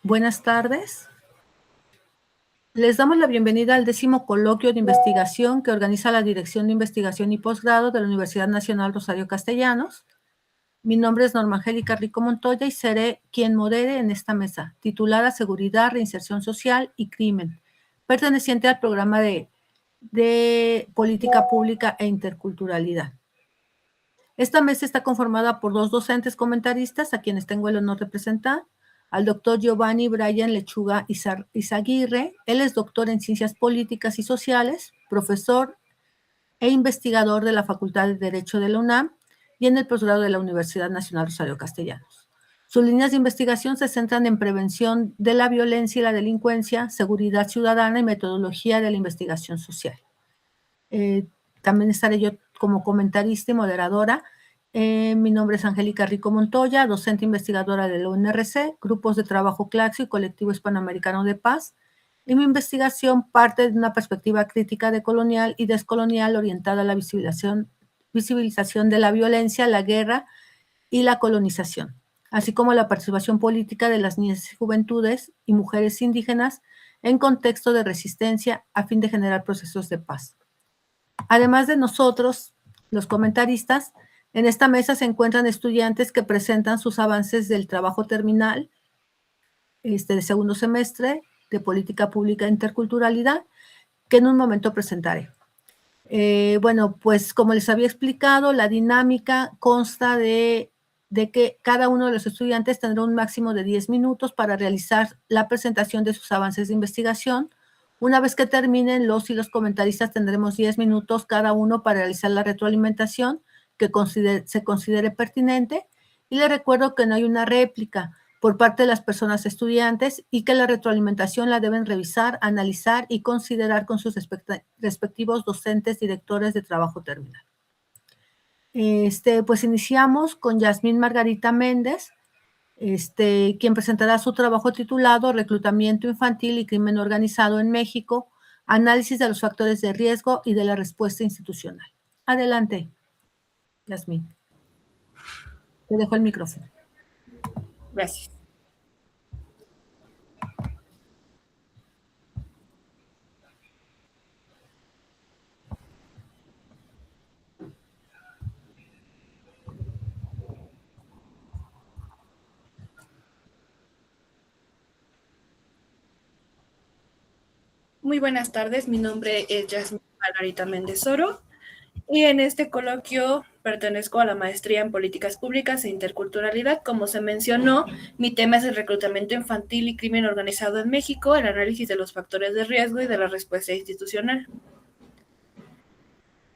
Buenas tardes. Les damos la bienvenida al 10º coloquio de investigación que organiza la Dirección de Investigación y Posgrado de la Universidad Nacional Rosario Castellanos. Mi nombre es Norma Angélica Rico Montoya y seré quien modere en esta mesa, titulada Seguridad, Reinserción Social y Crimen, perteneciente al programa de Política Pública e Interculturalidad. Esta mesa está conformada por 2 docentes comentaristas, a quienes tengo el honor de presentar: al doctor Giovanni Brian Lechuga Izaguirre. Él es doctor en Ciencias Políticas y Sociales, profesor e investigador de la Facultad de Derecho de la UNAM y en el posgrado de la Universidad Nacional Rosario Castellanos. Sus líneas de investigación se centran en prevención de la violencia y la delincuencia, seguridad ciudadana y metodología de la investigación social. También estaré yo como comentarista y moderadora. Mi nombre es Angélica Rico Montoya, docente investigadora de la UNRC, grupos de trabajo Claxo y Colectivo Hispanoamericano de Paz, y mi investigación parte de una perspectiva crítica decolonial y descolonial orientada a la visibilización de la violencia, la guerra y la colonización, así como la participación política de las niñas y juventudes y mujeres indígenas en contexto de resistencia a fin de generar procesos de paz. Además de nosotros, los comentaristas, en esta mesa se encuentran estudiantes que presentan sus avances del trabajo terminal de segundo semestre de Política Pública e Interculturalidad, que en un momento presentaré. Bueno, pues como les había explicado, la dinámica consta de que cada uno de los estudiantes tendrá un máximo de 10 minutos para realizar la presentación de sus avances de investigación. Una vez que terminen, los y los comentaristas tendremos 10 minutos cada uno para realizar la retroalimentación que se considere pertinente. Y les recuerdo que no hay una réplica por parte de las personas estudiantes y que la retroalimentación la deben revisar, analizar y considerar con sus respectivos docentes, directores de trabajo terminal. Pues iniciamos con Yasmín Margarita Méndez, quien presentará su trabajo titulado Reclutamiento Infantil y Crimen Organizado en México, análisis de los factores de riesgo y de la respuesta institucional. Adelante, Yasmín. Te dejo el micrófono. Gracias. Muy buenas tardes, mi nombre es Yasmín Margarita Méndez Oro y en este coloquio pertenezco a la maestría en Políticas Públicas e Interculturalidad. Como se mencionó, mi tema es el reclutamiento infantil y crimen organizado en México, el análisis de los factores de riesgo y de la respuesta institucional.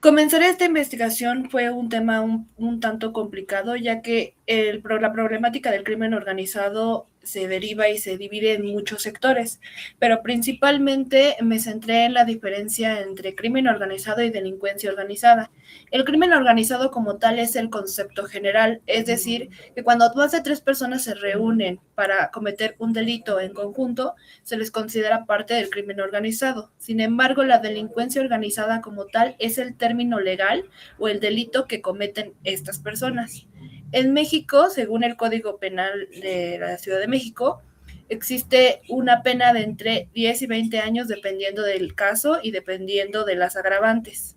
Comenzar esta investigación fue un tema un tanto complicado, ya que la problemática del crimen organizado se deriva y se divide en muchos sectores, pero principalmente me centré en la diferencia entre crimen organizado y delincuencia organizada. El crimen organizado como tal es el concepto general, es decir, que cuando más de 3 personas se reúnen para cometer un delito en conjunto, se les considera parte del crimen organizado. Sin embargo, la delincuencia organizada como tal es el término legal o el delito que cometen estas personas. En México, según el Código Penal de la Ciudad de México, existe una pena de entre 10 y 20 años dependiendo del caso y dependiendo de las agravantes.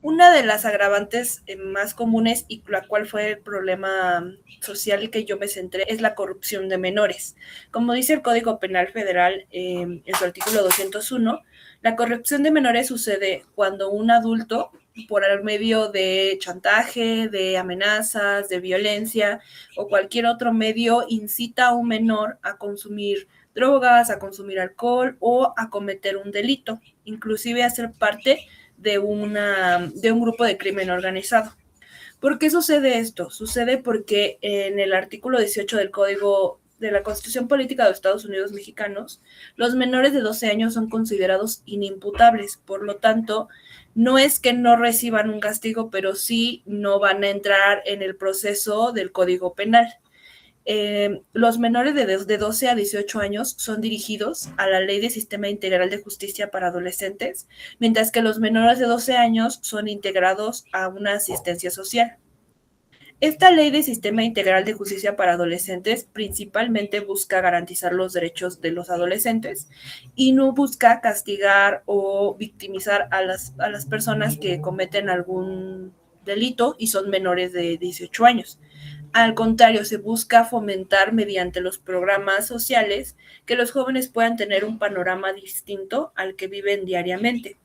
Una de las agravantes más comunes y la cual fue el problema social que yo me centré es la corrupción de menores. Como dice el Código Penal Federal en su artículo 201, la corrupción de menores sucede cuando un adulto, por el medio de chantaje, de amenazas, de violencia o cualquier otro medio, incita a un menor a consumir drogas, a consumir alcohol o a cometer un delito, inclusive a ser parte de un grupo de crimen organizado. ¿Por qué sucede esto? Sucede porque en el artículo 18 del Código de la Constitución Política de los Estados Unidos Mexicanos, los menores de 12 años son considerados inimputables. Por lo tanto, no es que no reciban un castigo, pero sí no van a entrar en el proceso del Código Penal. Los menores de 12 a 18 años son dirigidos a la Ley de Sistema Integral de Justicia para Adolescentes, mientras que los menores de 12 años son integrados a una asistencia social. Esta ley de Sistema Integral de Justicia para Adolescentes principalmente busca garantizar los derechos de los adolescentes y no busca castigar o victimizar a las personas que cometen algún delito y son menores de 18 años. Al contrario, se busca fomentar mediante los programas sociales que los jóvenes puedan tener un panorama distinto al que viven diariamente.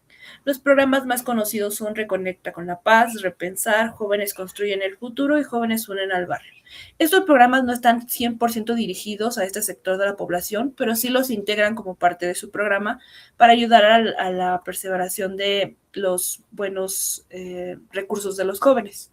Los programas más conocidos son Reconecta con la Paz, Repensar, Jóvenes Construyen el Futuro y Jóvenes Unen al Barrio. Estos programas no están 100% dirigidos a este sector de la población, pero sí los integran como parte de su programa para ayudar a la perseveración de los buenos recursos de los jóvenes.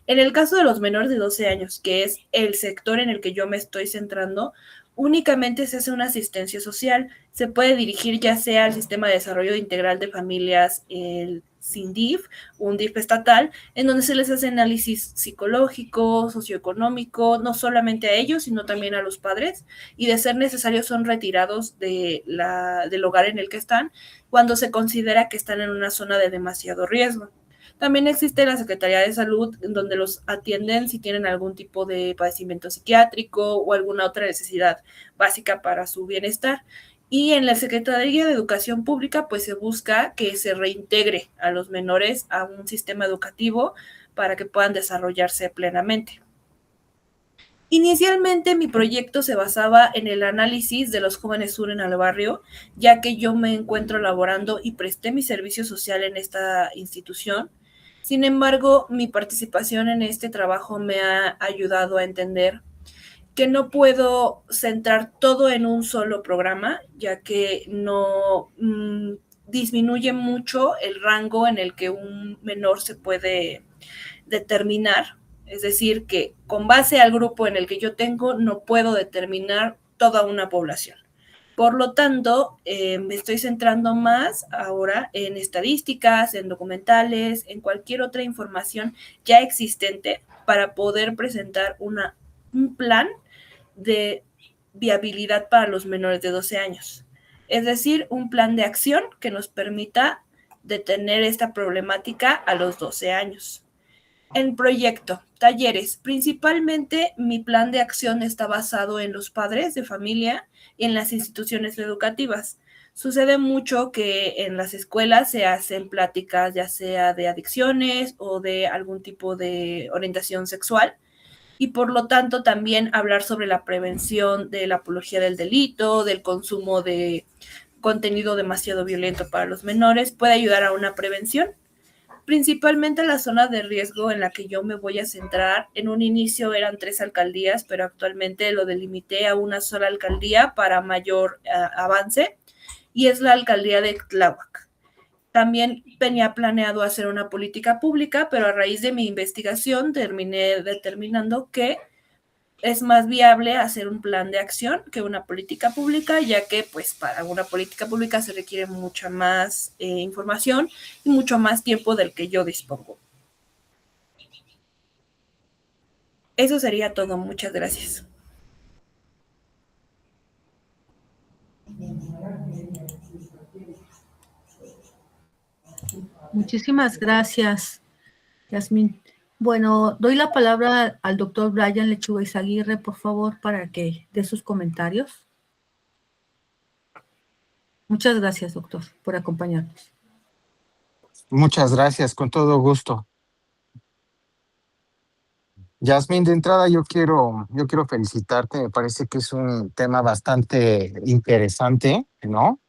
En el caso de los menores de 12 años, que es el sector en el que yo me estoy centrando, únicamente se hace una asistencia social. Se puede dirigir ya sea al Sistema de Desarrollo Integral de Familias, el SINDIF, un DIF estatal, en donde se les hace análisis psicológico, socioeconómico, no solamente a ellos, sino también a los padres, y de ser necesario son retirados del hogar en el que están cuando se considera que están en una zona de demasiado riesgo. También existe la Secretaría de Salud, en donde los atienden si tienen algún tipo de padecimiento psiquiátrico o alguna otra necesidad básica para su bienestar. Y en la Secretaría de Educación Pública, pues se busca que se reintegre a los menores a un sistema educativo para que puedan desarrollarse plenamente. Inicialmente mi proyecto se basaba en el análisis de los jóvenes unen al barrio, ya que yo me encuentro laborando y presté mi servicio social en esta institución. Sin embargo, mi participación en este trabajo me ha ayudado a entender que no puedo centrar todo en un solo programa, ya que no disminuye mucho el rango en el que un menor se puede determinar. Es decir, que con base al grupo en el que yo tengo, no puedo determinar toda una población. Por lo tanto, me estoy centrando más ahora en estadísticas, en documentales, en cualquier otra información ya existente para poder presentar un plan de viabilidad para los menores de 12 años. Es decir, un plan de acción que nos permita detener esta problemática a los 12 años. En proyecto, talleres. Principalmente mi plan de acción está basado en los padres de familia y en las instituciones educativas. Sucede mucho que en las escuelas se hacen pláticas ya sea de adicciones o de algún tipo de orientación sexual y por lo tanto también hablar sobre la prevención de la apología del delito, del consumo de contenido demasiado violento para los menores puede ayudar a una prevención. Principalmente la zona de riesgo en la que yo me voy a centrar. En un inicio eran 3 alcaldías, pero actualmente lo delimité a una sola alcaldía para mayor avance, y es la alcaldía de Tláhuac. También tenía planeado hacer una política pública, pero a raíz de mi investigación terminé determinando que es más viable hacer un plan de acción que una política pública, ya que pues para una política pública se requiere mucha más información y mucho más tiempo del que yo dispongo. Eso sería todo. Muchas gracias. Muchísimas gracias, Yasmín. Bueno, doy la palabra al doctor Brian Lechuga Izaguirre, por favor, para que dé sus comentarios. Muchas gracias, doctor, por acompañarnos. Muchas gracias, con todo gusto. Yasmín, de entrada yo quiero felicitarte, me parece que es un tema bastante interesante, ¿no?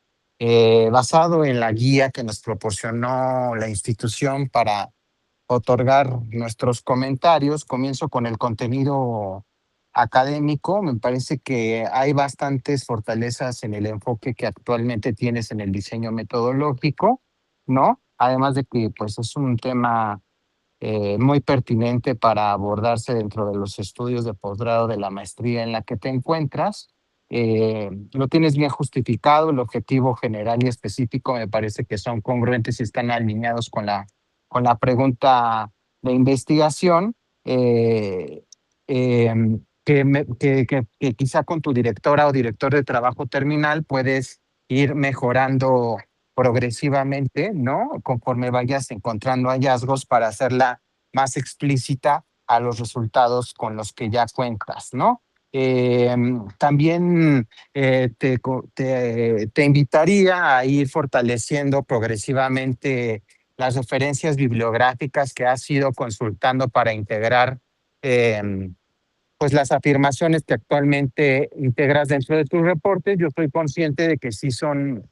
Basado en la guía que nos proporcionó la institución para otorgar nuestros comentarios. Comienzo con el contenido académico. Me parece que hay bastantes fortalezas en el enfoque que actualmente tienes en el diseño metodológico, ¿no? Además de que pues es un tema muy pertinente para abordarse dentro de los estudios de posgrado de la maestría en la que te encuentras. Lo tienes bien justificado, el objetivo general y específico me parece que son congruentes y están alineados con la pregunta de investigación, que quizá con tu directora o director de trabajo terminal puedes ir mejorando progresivamente, ¿no? Conforme vayas encontrando hallazgos para hacerla más explícita a los resultados con los que ya cuentas, ¿no? También te invitaría a ir fortaleciendo progresivamente las referencias bibliográficas que has ido consultando para integrar pues las afirmaciones que actualmente integras dentro de tus reportes. Yo estoy consciente de que sí son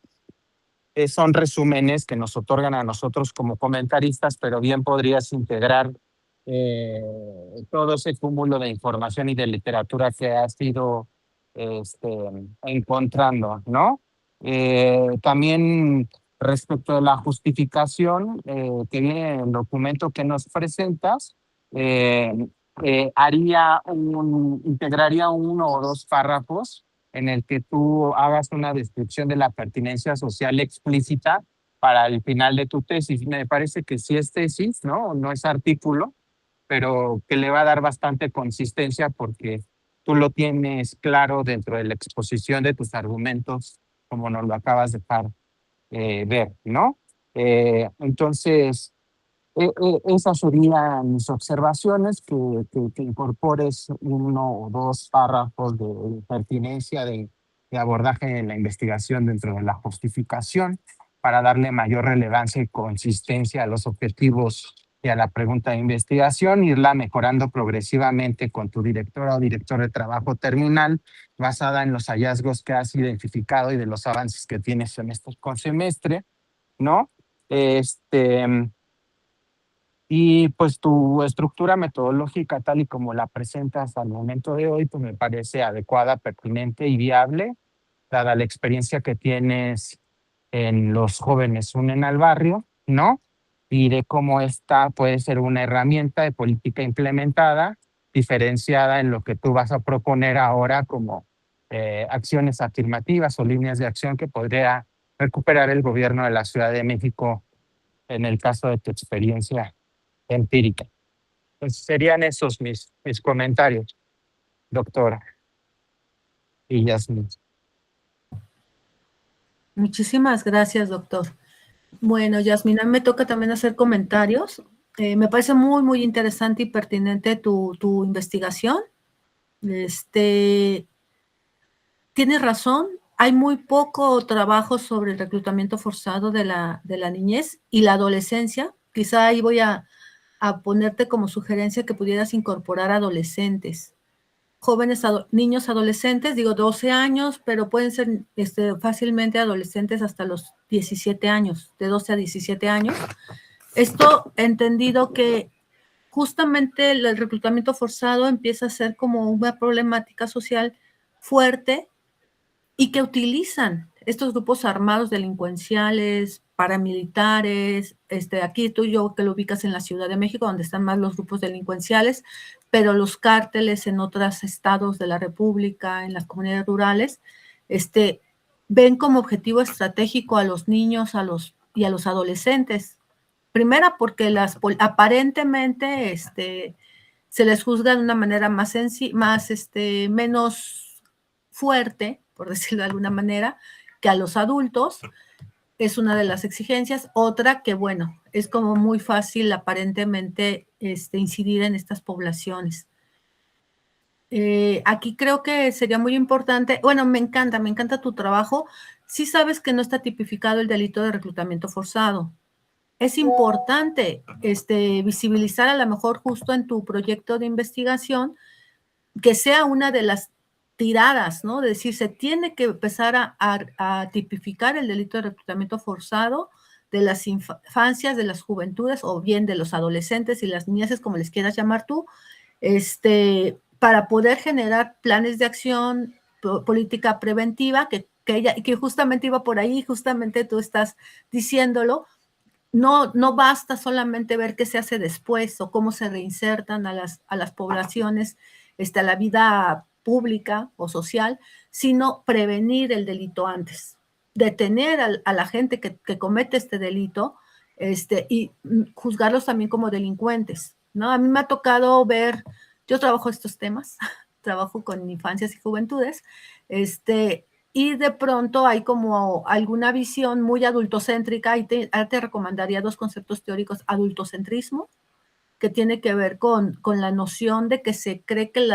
resúmenes que nos otorgan a nosotros como comentaristas, pero bien podrías integrar eh, todo ese cúmulo de información y de literatura que has ido este, encontrando, ¿no? También respecto de la justificación que viene en el documento que nos presentas, integraría uno o dos párrafos en el que tú hagas una descripción de la pertinencia social explícita para el final de tu tesis. Me parece que sí es tesis, ¿no? No es artículo, pero que le va a dar bastante consistencia porque tú lo tienes claro dentro de la exposición de tus argumentos, como nos lo acabas de dejar ver, ¿no? Entonces, esas serían mis observaciones, que incorpores uno o dos párrafos de pertinencia de abordaje en la investigación dentro de la justificación para darle mayor relevancia y consistencia a los objetivos y a la pregunta de investigación, irla mejorando progresivamente con tu directora o director de trabajo terminal, basada en los hallazgos que has identificado y de los avances que tienes semestre con semestre, ¿no? Y pues tu estructura metodológica, tal y como la presentas al momento de hoy, pues me parece adecuada, pertinente y viable, dada la experiencia que tienes en Los Jóvenes Unen al Barrio, ¿no? Y de cómo esta puede ser una herramienta de política implementada, diferenciada en lo que tú vas a proponer ahora como acciones afirmativas o líneas de acción que podría recuperar el gobierno de la Ciudad de México en el caso de tu experiencia empírica. Pues serían esos mis comentarios, doctora y Yasmin. Muchísimas gracias, doctor. Bueno, Yasmina, me toca también hacer comentarios. Me parece muy, muy interesante y pertinente tu investigación. Tienes razón, hay muy poco trabajo sobre el reclutamiento forzado de la niñez y la adolescencia. Quizá ahí voy a ponerte como sugerencia que pudieras incorporar adolescentes, jóvenes, niños adolescentes, digo 12 años, pero pueden ser fácilmente adolescentes hasta los 17 años, de 12 a 17 años. Esto entendido que justamente el reclutamiento forzado empieza a ser como una problemática social fuerte y que utilizan estos grupos armados delincuenciales, paramilitares, aquí tú y yo que lo ubicas en la Ciudad de México, donde están más los grupos delincuenciales, pero los cárteles en otros estados de la República, en las comunidades rurales, ven como objetivo estratégico a los niños y a los adolescentes. Primera, porque aparentemente se les juzga de una manera menos fuerte, por decirlo de alguna manera, que a los adultos. Es una de las exigencias. Otra que, bueno, es como muy fácil aparentemente incidir en estas poblaciones. Aquí creo que sería muy importante, bueno, me encanta tu trabajo. Sí sabes que no está tipificado el delito de reclutamiento forzado. Es importante visibilizar a lo mejor justo en tu proyecto de investigación que sea una de las tiradas, ¿no? Es decir, se tiene que empezar a tipificar el delito de reclutamiento forzado de las infancias, de las juventudes o bien de los adolescentes y las niñeces, como les quieras llamar tú, para poder generar planes de acción, política preventiva, que justamente iba por ahí, justamente tú estás diciéndolo. No basta solamente ver qué se hace después o cómo se reinsertan a las poblaciones, a la vida pública o social, sino prevenir el delito antes, detener a la gente que comete este delito y juzgarlos también como delincuentes, ¿no? A mí me ha tocado ver, yo trabajo estos temas, trabajo con infancias y juventudes, y de pronto hay como alguna visión muy adultocéntrica, y te recomendaría dos conceptos teóricos: adultocentrismo que tiene que ver con la noción de que se cree que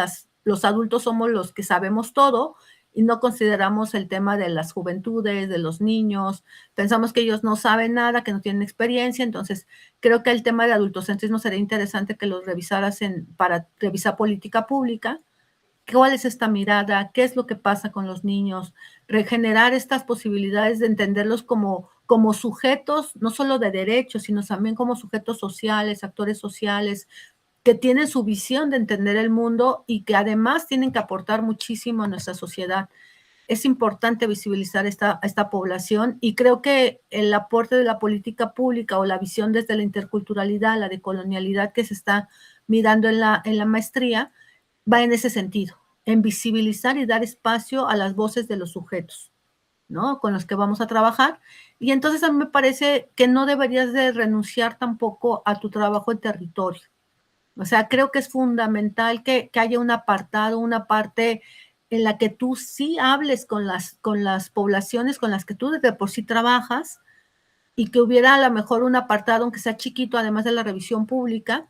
los adultos somos los que sabemos todo y no consideramos el tema de las juventudes, de los niños, pensamos que ellos no saben nada, que no tienen experiencia, entonces creo que el tema de adultocentrismo sería interesante que lo revisaras para revisar política pública. ¿Cuál es esta mirada? ¿Qué es lo que pasa con los niños? Regenerar estas posibilidades de entenderlos como sujetos, no solo de derechos, sino también como sujetos sociales, actores sociales, que tienen su visión de entender el mundo y que además tienen que aportar muchísimo a nuestra sociedad. Es importante visibilizar esta población y creo que el aporte de la política pública o la visión desde la interculturalidad, la decolonialidad que se está mirando en la maestría, va en ese sentido, en visibilizar y dar espacio a las voces de los sujetos, ¿no? Con los que vamos a trabajar. Y entonces a mí me parece que no deberías de renunciar tampoco a tu trabajo en territorio. O sea, creo que es fundamental que haya un apartado, una parte en la que tú sí hables con las poblaciones con las que tú de por sí trabajas y que hubiera a lo mejor un apartado, aunque sea chiquito, además de la revisión pública,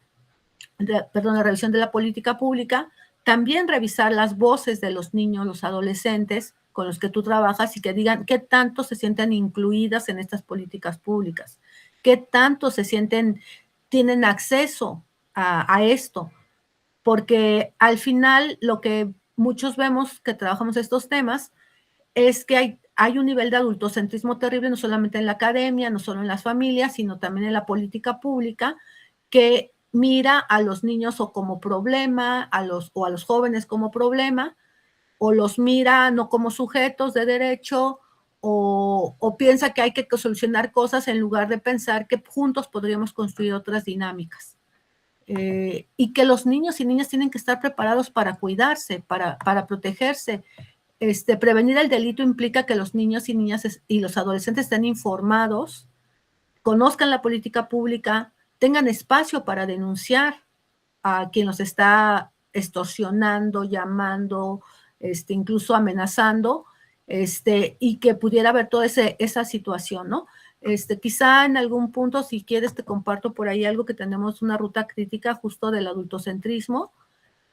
la revisión de la política pública, también revisar las voces de los niños, los adolescentes con los que tú trabajas y que digan qué tanto se sienten incluidas en estas políticas públicas, qué tanto tienen acceso a esto, porque al final lo que muchos vemos que trabajamos estos temas es que hay un nivel de adultocentrismo terrible, no solamente en la academia, no solo en las familias, sino también en la política pública, que mira a los niños o como problema, a los jóvenes como problema, o los mira no como sujetos de derecho, o piensa que hay que solucionar cosas en lugar de pensar que juntos podríamos construir otras dinámicas. Y que los niños y niñas tienen que estar preparados para cuidarse, para protegerse. Prevenir el delito implica que los niños y niñas y los adolescentes estén informados, conozcan la política pública, tengan espacio para denunciar a quien los está extorsionando, llamando, incluso amenazando, y que pudiera haber toda esa situación, ¿no? Quizá en algún punto, si quieres, te comparto por ahí algo que tenemos una ruta crítica justo del adultocentrismo,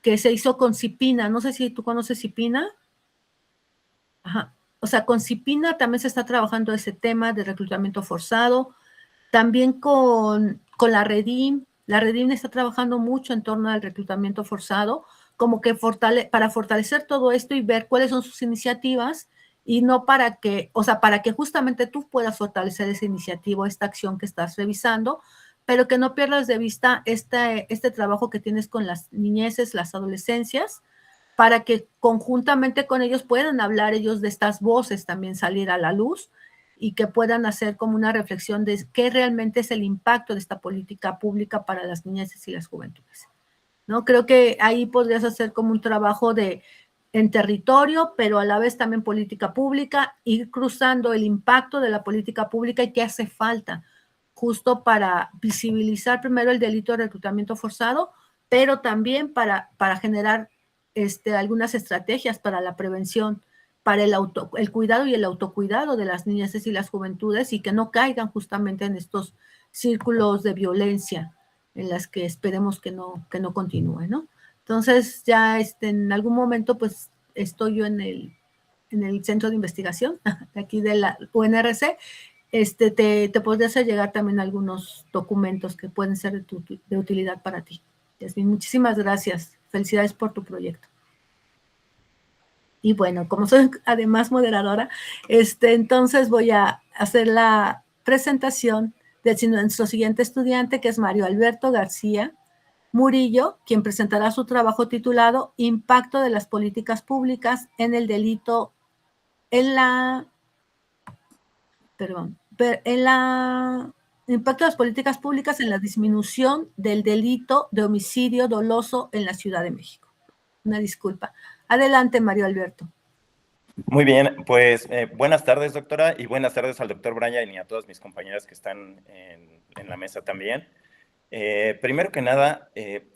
que se hizo con CIPINA. No sé si tú conoces CIPINA. Ajá. O sea, con CIPINA también se está trabajando ese tema de reclutamiento forzado, también con la Redim. La Redim está trabajando mucho en torno al reclutamiento forzado, como que para fortalecer todo esto y ver cuáles son sus iniciativas y no para que justamente tú puedas fortalecer esa iniciativa, esta acción que estás revisando, pero que no pierdas de vista este trabajo que tienes con las niñeces, las adolescencias, para que conjuntamente con ellos puedan hablar ellos de estas voces, también salir a la luz y que puedan hacer como una reflexión de qué realmente es el impacto de esta política pública para las niñeces y las juventudes, ¿no? Creo que ahí podrías hacer como un trabajo en territorio, pero a la vez también política pública, ir cruzando el impacto de la política pública y qué hace falta, justo para visibilizar primero el delito de reclutamiento forzado, pero también para generar algunas estrategias para la prevención, para el cuidado y el autocuidado de las niñeces y las juventudes y que no caigan justamente en estos círculos de violencia en las que esperemos que no continúe, ¿no? Entonces ya en algún momento pues estoy yo en el centro de investigación de aquí de la UNRC, te podría hacer llegar también algunos documentos que pueden ser de utilidad para ti. Yasmín, muchísimas gracias. Felicidades por tu proyecto. Y bueno, como soy además moderadora, entonces voy a hacer la presentación de nuestro siguiente estudiante, que es Mario Alberto García Murillo, quien presentará su trabajo titulado Impacto de las políticas públicas en el delito, impacto de las políticas públicas en la disminución del delito de homicidio doloso en la Ciudad de México. Una disculpa. Adelante, Mario Alberto. Muy bien, pues buenas tardes, doctora, y buenas tardes al doctor Brian y a todas mis compañeras que están en la mesa también. Primero que nada,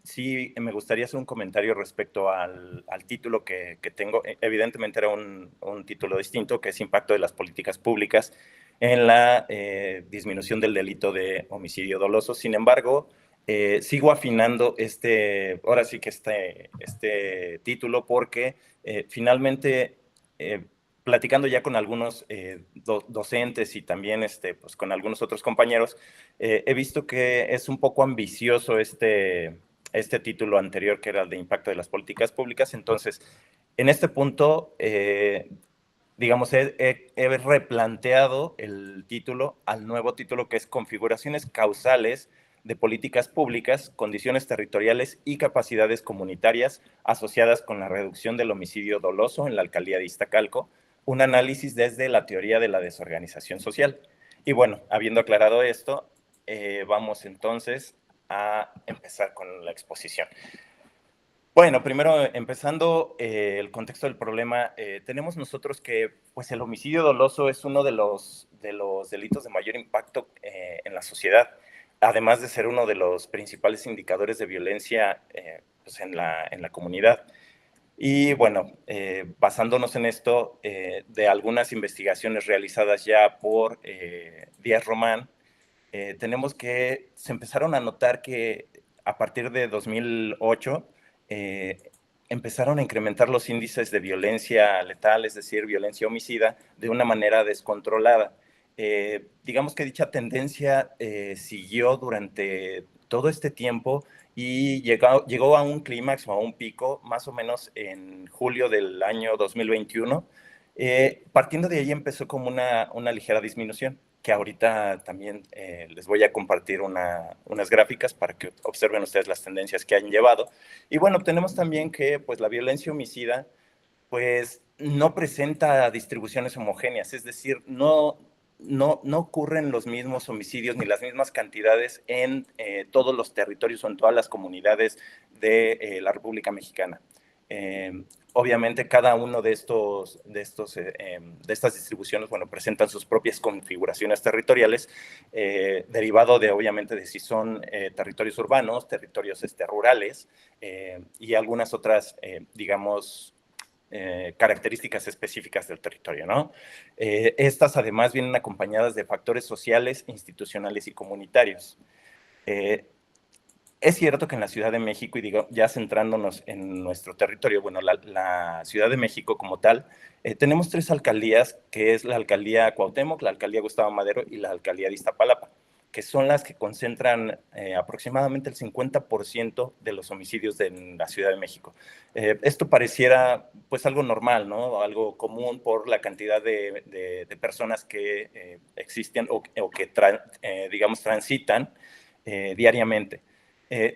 sí me gustaría hacer un comentario respecto al título que tengo. Evidentemente era un título distinto, que es Impacto de las políticas públicas en la disminución del delito de homicidio doloso. Sin embargo, sigo afinando ahora sí que este título porque finalmente, platicando ya con algunos docentes y también pues con algunos otros compañeros, he visto que es un poco ambicioso este título anterior, que era el de impacto de las políticas públicas. Entonces, en este punto, digamos, he replanteado el título al nuevo título, que es Configuraciones causales de políticas públicas, condiciones territoriales y capacidades comunitarias asociadas con la reducción del homicidio doloso en la alcaldía de Iztacalco, un análisis desde la teoría de la desorganización social. Y bueno, habiendo aclarado esto, vamos entonces a empezar con la exposición. Bueno, primero empezando el contexto del problema, tenemos nosotros que pues el homicidio doloso es uno de los delitos de mayor impacto en la sociedad, además de ser uno de los principales indicadores de violencia pues en la comunidad. Y bueno, basándonos en esto, de algunas investigaciones realizadas ya por Díaz Román, tenemos que se empezaron a notar que a partir de 2008 empezaron a incrementar los índices de violencia letal, es decir, violencia homicida, de una manera descontrolada. Digamos que dicha tendencia siguió durante todo este tiempo y llegó a un clímax o a un pico más o menos en julio del año 2021. Partiendo de ahí empezó como una ligera disminución, que ahorita también les voy a compartir unas gráficas para que observen ustedes las tendencias que han llevado. Y bueno, tenemos también que pues, la violencia homicida pues, no presenta distribuciones homogéneas, es decir, no ocurren los mismos homicidios ni las mismas cantidades en todos los territorios o en todas las comunidades de la República Mexicana. Obviamente cada uno de estas distribuciones, bueno, presentan sus propias configuraciones territoriales, derivado de, obviamente, de si son territorios urbanos, territorios rurales y algunas otras, digamos, características específicas del territorio, ¿no? Estas además vienen acompañadas de factores sociales, institucionales y comunitarios. Es cierto que en la Ciudad de México, y digo, ya centrándonos en nuestro territorio, bueno, la Ciudad de México como tal, tenemos 3 alcaldías, que es la alcaldía Cuauhtémoc, la alcaldía Gustavo Madero y la alcaldía de Iztapalapa, que son las que concentran aproximadamente el 50% de los homicidios en la Ciudad de México. Esto pareciera pues algo normal, ¿no? Algo común por la cantidad de personas que existen o que digamos, transitan diariamente.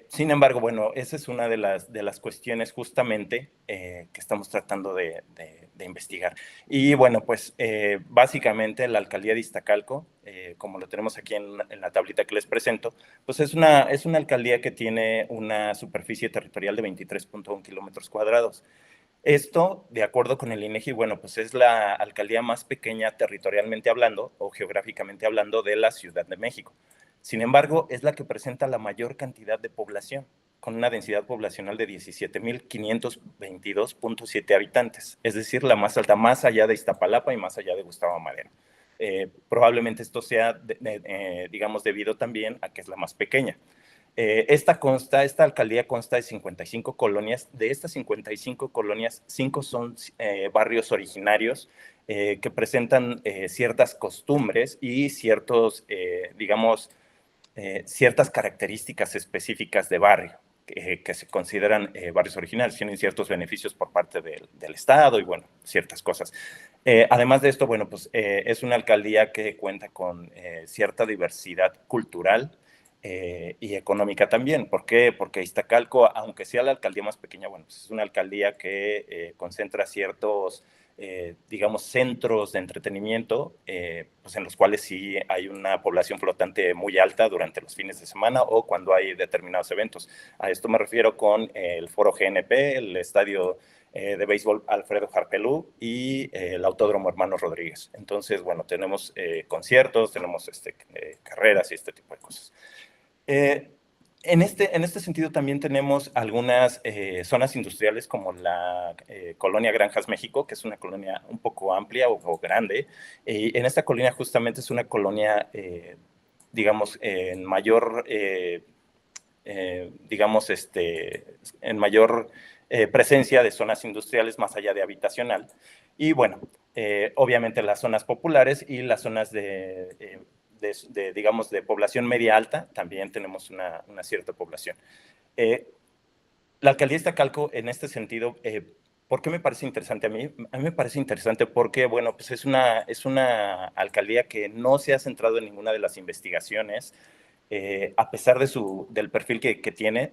Sin embargo, bueno, esa es una de las cuestiones justamente que estamos tratando de investigar. Y bueno, pues básicamente la alcaldía de Iztacalco, como lo tenemos aquí en la tablita que les presento, pues es una alcaldía que tiene una superficie territorial de 23.1 kilómetros cuadrados. Esto, de acuerdo con el INEGI, bueno, pues es la alcaldía más pequeña territorialmente hablando o geográficamente hablando de la Ciudad de México. Sin embargo, es la que presenta la mayor cantidad de población, con una densidad poblacional de 17,522.7 habitantes, es decir, la más alta, más allá de Iztapalapa y más allá de Gustavo Madero. Probablemente esto sea, digamos, debido también a que es la más pequeña. Esta alcaldía consta de 55 colonias. De estas 55 colonias, 5 son barrios originarios que presentan ciertas costumbres y ciertos, digamos, ciertas características específicas de barrio que se consideran barrios originarios, tienen ciertos beneficios por parte del Estado y, bueno, ciertas cosas. Además de esto, bueno, pues es una alcaldía que cuenta con cierta diversidad cultural y económica también. ¿Por qué? Porque Iztacalco, aunque sea la alcaldía más pequeña, bueno, pues es una alcaldía que concentra ciertos digamos, centros de entretenimiento, pues en los cuales sí hay una población flotante muy alta durante los fines de semana o cuando hay determinados eventos. A esto me refiero con el Foro GNP, el Estadio de Béisbol Alfredo Harpelú y el Autódromo Hermanos Rodríguez. Entonces, bueno, tenemos conciertos, tenemos carreras y este tipo de cosas. En este sentido también tenemos algunas zonas industriales como la colonia Granjas México, que es una colonia un poco amplia o grande. En esta colonia justamente es una colonia, digamos, en mayor digamos, en mayor presencia de zonas industriales más allá de habitacional. Y bueno, obviamente las zonas populares y las zonas digamos, de población media alta, también tenemos una cierta población. La alcaldía de Iztacalco, en este sentido, ¿por qué me parece interesante a mí? A mí me parece interesante porque, bueno, pues es una alcaldía que no se ha centrado en ninguna de las investigaciones, a pesar del perfil que tiene.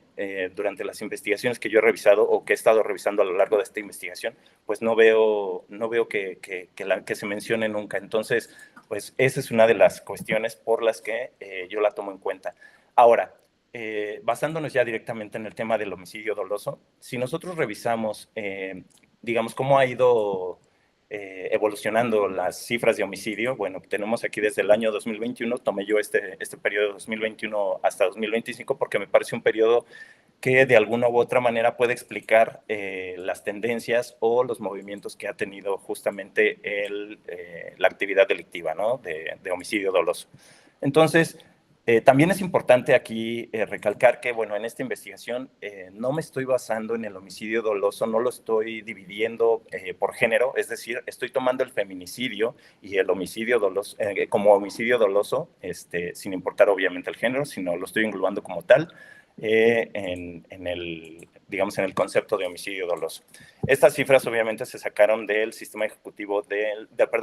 Durante las investigaciones que yo he revisado o que he estado revisando a lo largo de esta investigación, pues no veo que se mencione nunca. Entonces, pues esa es una de las cuestiones por las que yo la tomo en cuenta. Ahora, basándonos ya directamente en el tema del homicidio doloso, si nosotros revisamos, digamos, cómo ha ido evolucionando las cifras de homicidio, bueno, tenemos aquí desde el año 2021, tomé yo este periodo de 2021 hasta 2025 porque me parece un periodo que de alguna u otra manera puede explicar las tendencias o los movimientos que ha tenido justamente la actividad delictiva, ¿no? de homicidio doloso. Entonces, también es importante aquí recalcar que, bueno, en esta investigación no me estoy basando en el homicidio doloso, no lo estoy dividiendo por género, es decir, estoy tomando el feminicidio y el homicidio doloso como homicidio doloso, sin importar obviamente el género, sino lo estoy englobando como tal digamos, en el concepto de homicidio doloso. Estas cifras obviamente se sacaron del sistema ejecutivo,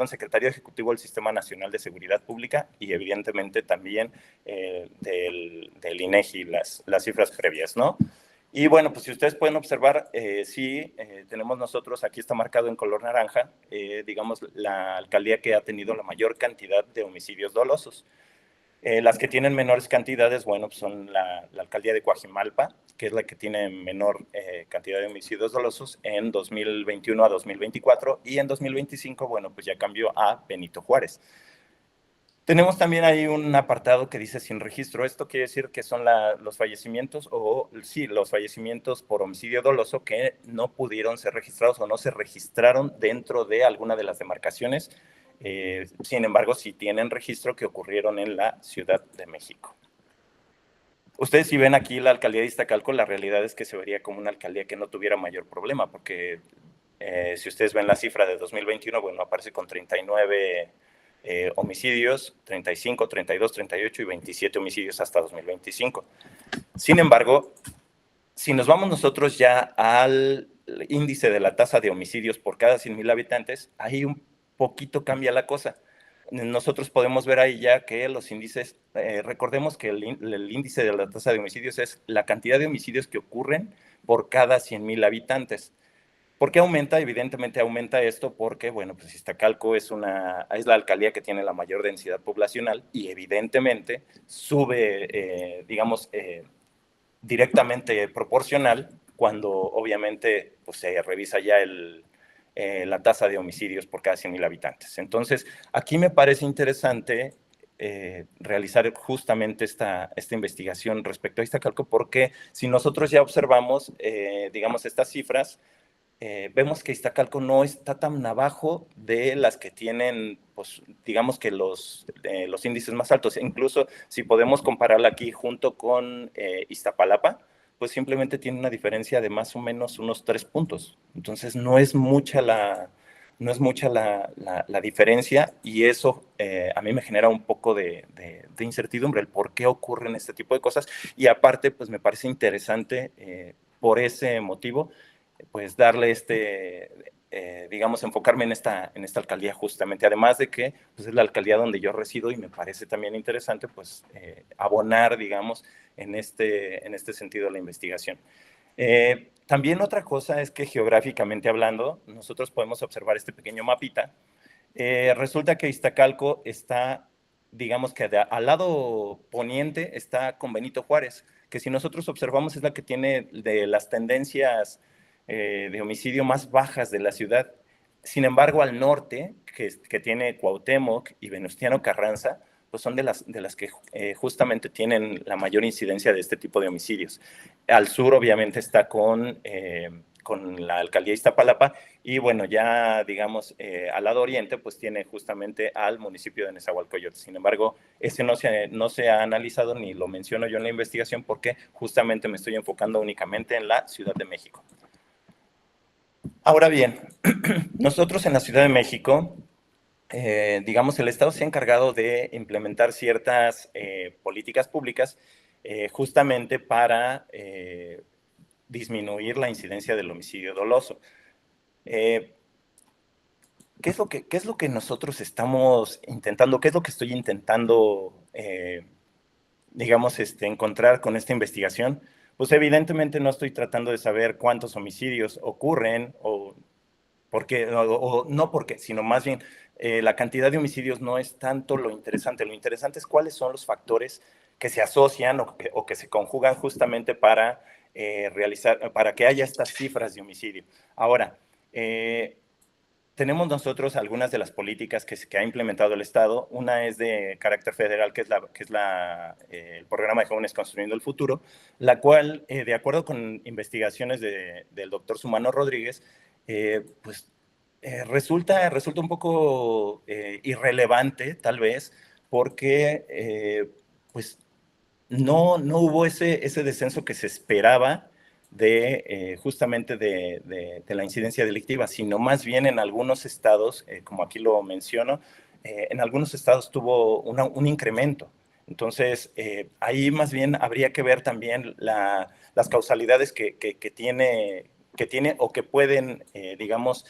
secretario ejecutivo del Sistema Nacional de Seguridad Pública y evidentemente también del INEGI, las cifras previas, ¿no? Y bueno, pues si ustedes pueden observar, sí, tenemos nosotros, aquí está marcado en color naranja, digamos, la alcaldía que ha tenido la mayor cantidad de homicidios dolosos. Las que tienen menores cantidades, bueno, pues son la alcaldía de Coajimalpa, que es la que tiene menor cantidad de homicidios dolosos en 2021 a 2024, y en 2025, bueno, pues ya cambió a Benito Juárez. Tenemos también ahí un apartado que dice sin registro. Esto quiere decir que son los fallecimientos, los fallecimientos por homicidio doloso que no pudieron ser registrados o no se registraron dentro de alguna de las demarcaciones. Sin embargo, sí tienen registro que ocurrieron en la Ciudad de México. Ustedes si ven aquí la alcaldía de Iztacalco, la realidad es que se vería como una alcaldía que no tuviera mayor problema, porque si ustedes ven la cifra de 2021, bueno, aparece con 39 homicidios, 35, 32, 38 y 27 homicidios hasta 2025. Sin embargo, si nos vamos nosotros ya al índice de la tasa de homicidios por cada 100,000 habitantes, ahí un poquito cambia la cosa. Nosotros podemos ver ahí ya que los índices, recordemos que el índice de la tasa de homicidios es la cantidad de homicidios que ocurren por cada 100,000 habitantes. ¿Por qué aumenta? Evidentemente aumenta esto porque, bueno, pues Iztacalco es la alcaldía que tiene la mayor densidad poblacional y evidentemente sube, digamos, directamente proporcional cuando obviamente pues, se revisa ya la tasa de homicidios por cada 100,000 habitantes. Entonces, aquí me parece interesante realizar justamente esta investigación respecto a Iztacalco porque si nosotros ya observamos, digamos, estas cifras, vemos que Iztacalco no está tan abajo de las que tienen, pues, digamos que los índices más altos. Incluso si podemos compararla aquí junto con Iztapalapa, pues simplemente tiene una diferencia de más o menos unos 3 puntos. Entonces no es mucha la diferencia y eso a mí me genera un poco de incertidumbre, el por qué ocurren este tipo de cosas. Y aparte, pues me parece interesante por ese motivo, pues darle digamos, enfocarme en esta alcaldía justamente, además de que pues, es la alcaldía donde yo resido y me parece también interesante, pues, abonar, digamos, en este sentido la investigación. También otra cosa es que geográficamente hablando, nosotros podemos observar este pequeño mapita. Resulta que Iztacalco está, digamos que al lado poniente está con Benito Juárez, que si nosotros observamos es la que tiene de las tendencias de homicidio más bajas de la ciudad. Sin embargo, al norte, que tiene Cuauhtémoc y Venustiano Carranza, pues son de las que justamente tienen la mayor incidencia de este tipo de homicidios. Al sur, obviamente, está con con la alcaldía de Iztapalapa, y bueno, ya digamos al lado oriente, pues tiene justamente al municipio de Nezahualcóyotl. Sin embargo, ese no se ha analizado ni lo menciono yo en la investigación porque justamente me estoy enfocando únicamente en la Ciudad de México. Ahora bien, nosotros en la Ciudad de México, digamos, el Estado se ha encargado de implementar ciertas políticas públicas justamente para disminuir la incidencia del homicidio doloso. ¿Qué es lo que nosotros estamos intentando? ¿Qué es lo que estoy intentando, digamos, encontrar con esta investigación? Pues evidentemente no estoy tratando de saber cuántos homicidios ocurren o no porque, sino más bien la cantidad de homicidios no es tanto lo interesante es cuáles son los factores que se asocian o que se conjugan justamente para para que haya estas cifras de homicidio. Ahora, tenemos nosotros algunas de las políticas que ha implementado el Estado. Una es de carácter federal, que es el programa de Jóvenes Construyendo el Futuro, la cual, de acuerdo con investigaciones del doctor Sumano Rodríguez, pues resulta un poco irrelevante, tal vez, porque pues no hubo ese descenso que se esperaba justamente de la incidencia delictiva, sino más bien en algunos estados, como aquí lo menciono, en algunos estados tuvo un incremento. Entonces, ahí más bien habría que ver también las causalidades que tiene o que pueden, digamos,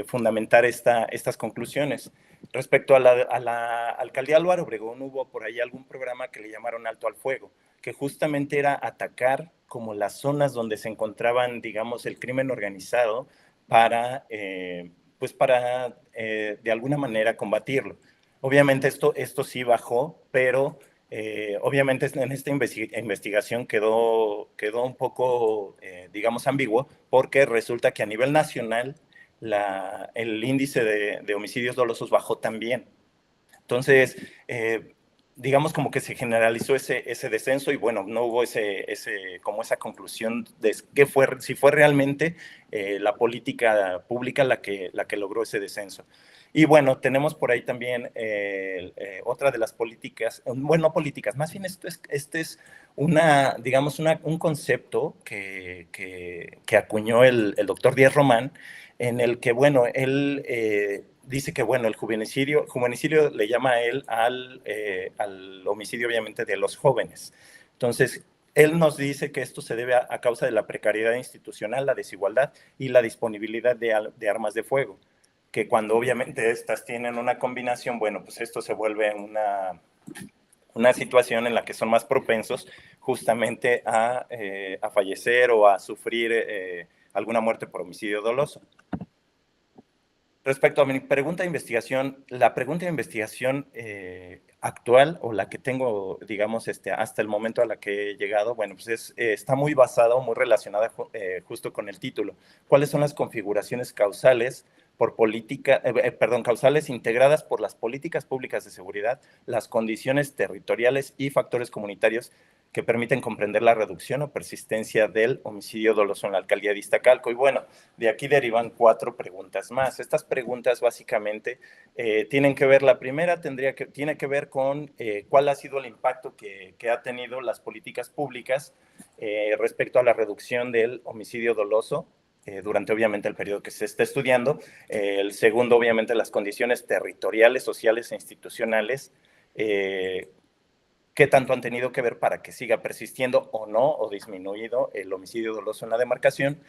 fundamentar estas conclusiones. Respecto a la alcaldía Álvaro Obregón, hubo por ahí algún programa que le llamaron Alto al Fuego, que justamente era atacar como las zonas donde se encontraban, digamos, el crimen organizado para, pues para de alguna manera combatirlo. Obviamente esto sí bajó, pero obviamente en esta investigación quedó un poco, digamos, ambiguo, porque resulta que a nivel nacional el índice de homicidios dolosos bajó también. Entonces, digamos como que se generalizó ese descenso y bueno, no hubo como esa conclusión de si fue realmente la política pública la que logró ese descenso. Y bueno, tenemos por ahí también otra de las políticas, bueno, no políticas, más bien esto es digamos, un concepto que acuñó el doctor Díaz Román, en el que, bueno, él dice que, bueno, el juvenicidio le llama a él al homicidio, obviamente, de los jóvenes. Entonces, él nos dice que esto se debe a causa de la precariedad institucional, la desigualdad y la disponibilidad de armas de fuego, que cuando obviamente estas tienen una combinación, bueno, pues esto se vuelve una situación en la que son más propensos justamente a fallecer o a sufrir alguna muerte por homicidio doloso. Respecto a mi pregunta de investigación, la pregunta de investigación actual o la que tengo, digamos, hasta el momento a la que he llegado, bueno, pues está muy basada o muy relacionada justo con el título. ¿Cuáles son las configuraciones causales causales integradas por las políticas públicas de seguridad, las condiciones territoriales y factores comunitarios que permiten comprender la reducción o persistencia del homicidio doloso en la alcaldía de Iztacalco? Y bueno, de aquí derivan 4 preguntas más. Estas preguntas básicamente tienen que ver, la primera tiene que ver con cuál ha sido el impacto que ha tenido las políticas públicas respecto a la reducción del homicidio doloso durante obviamente el periodo que se está estudiando. El segundo, obviamente, las condiciones territoriales, sociales e institucionales, qué tanto han tenido que ver para que siga persistiendo o no, o disminuido el homicidio doloso en la demarcación.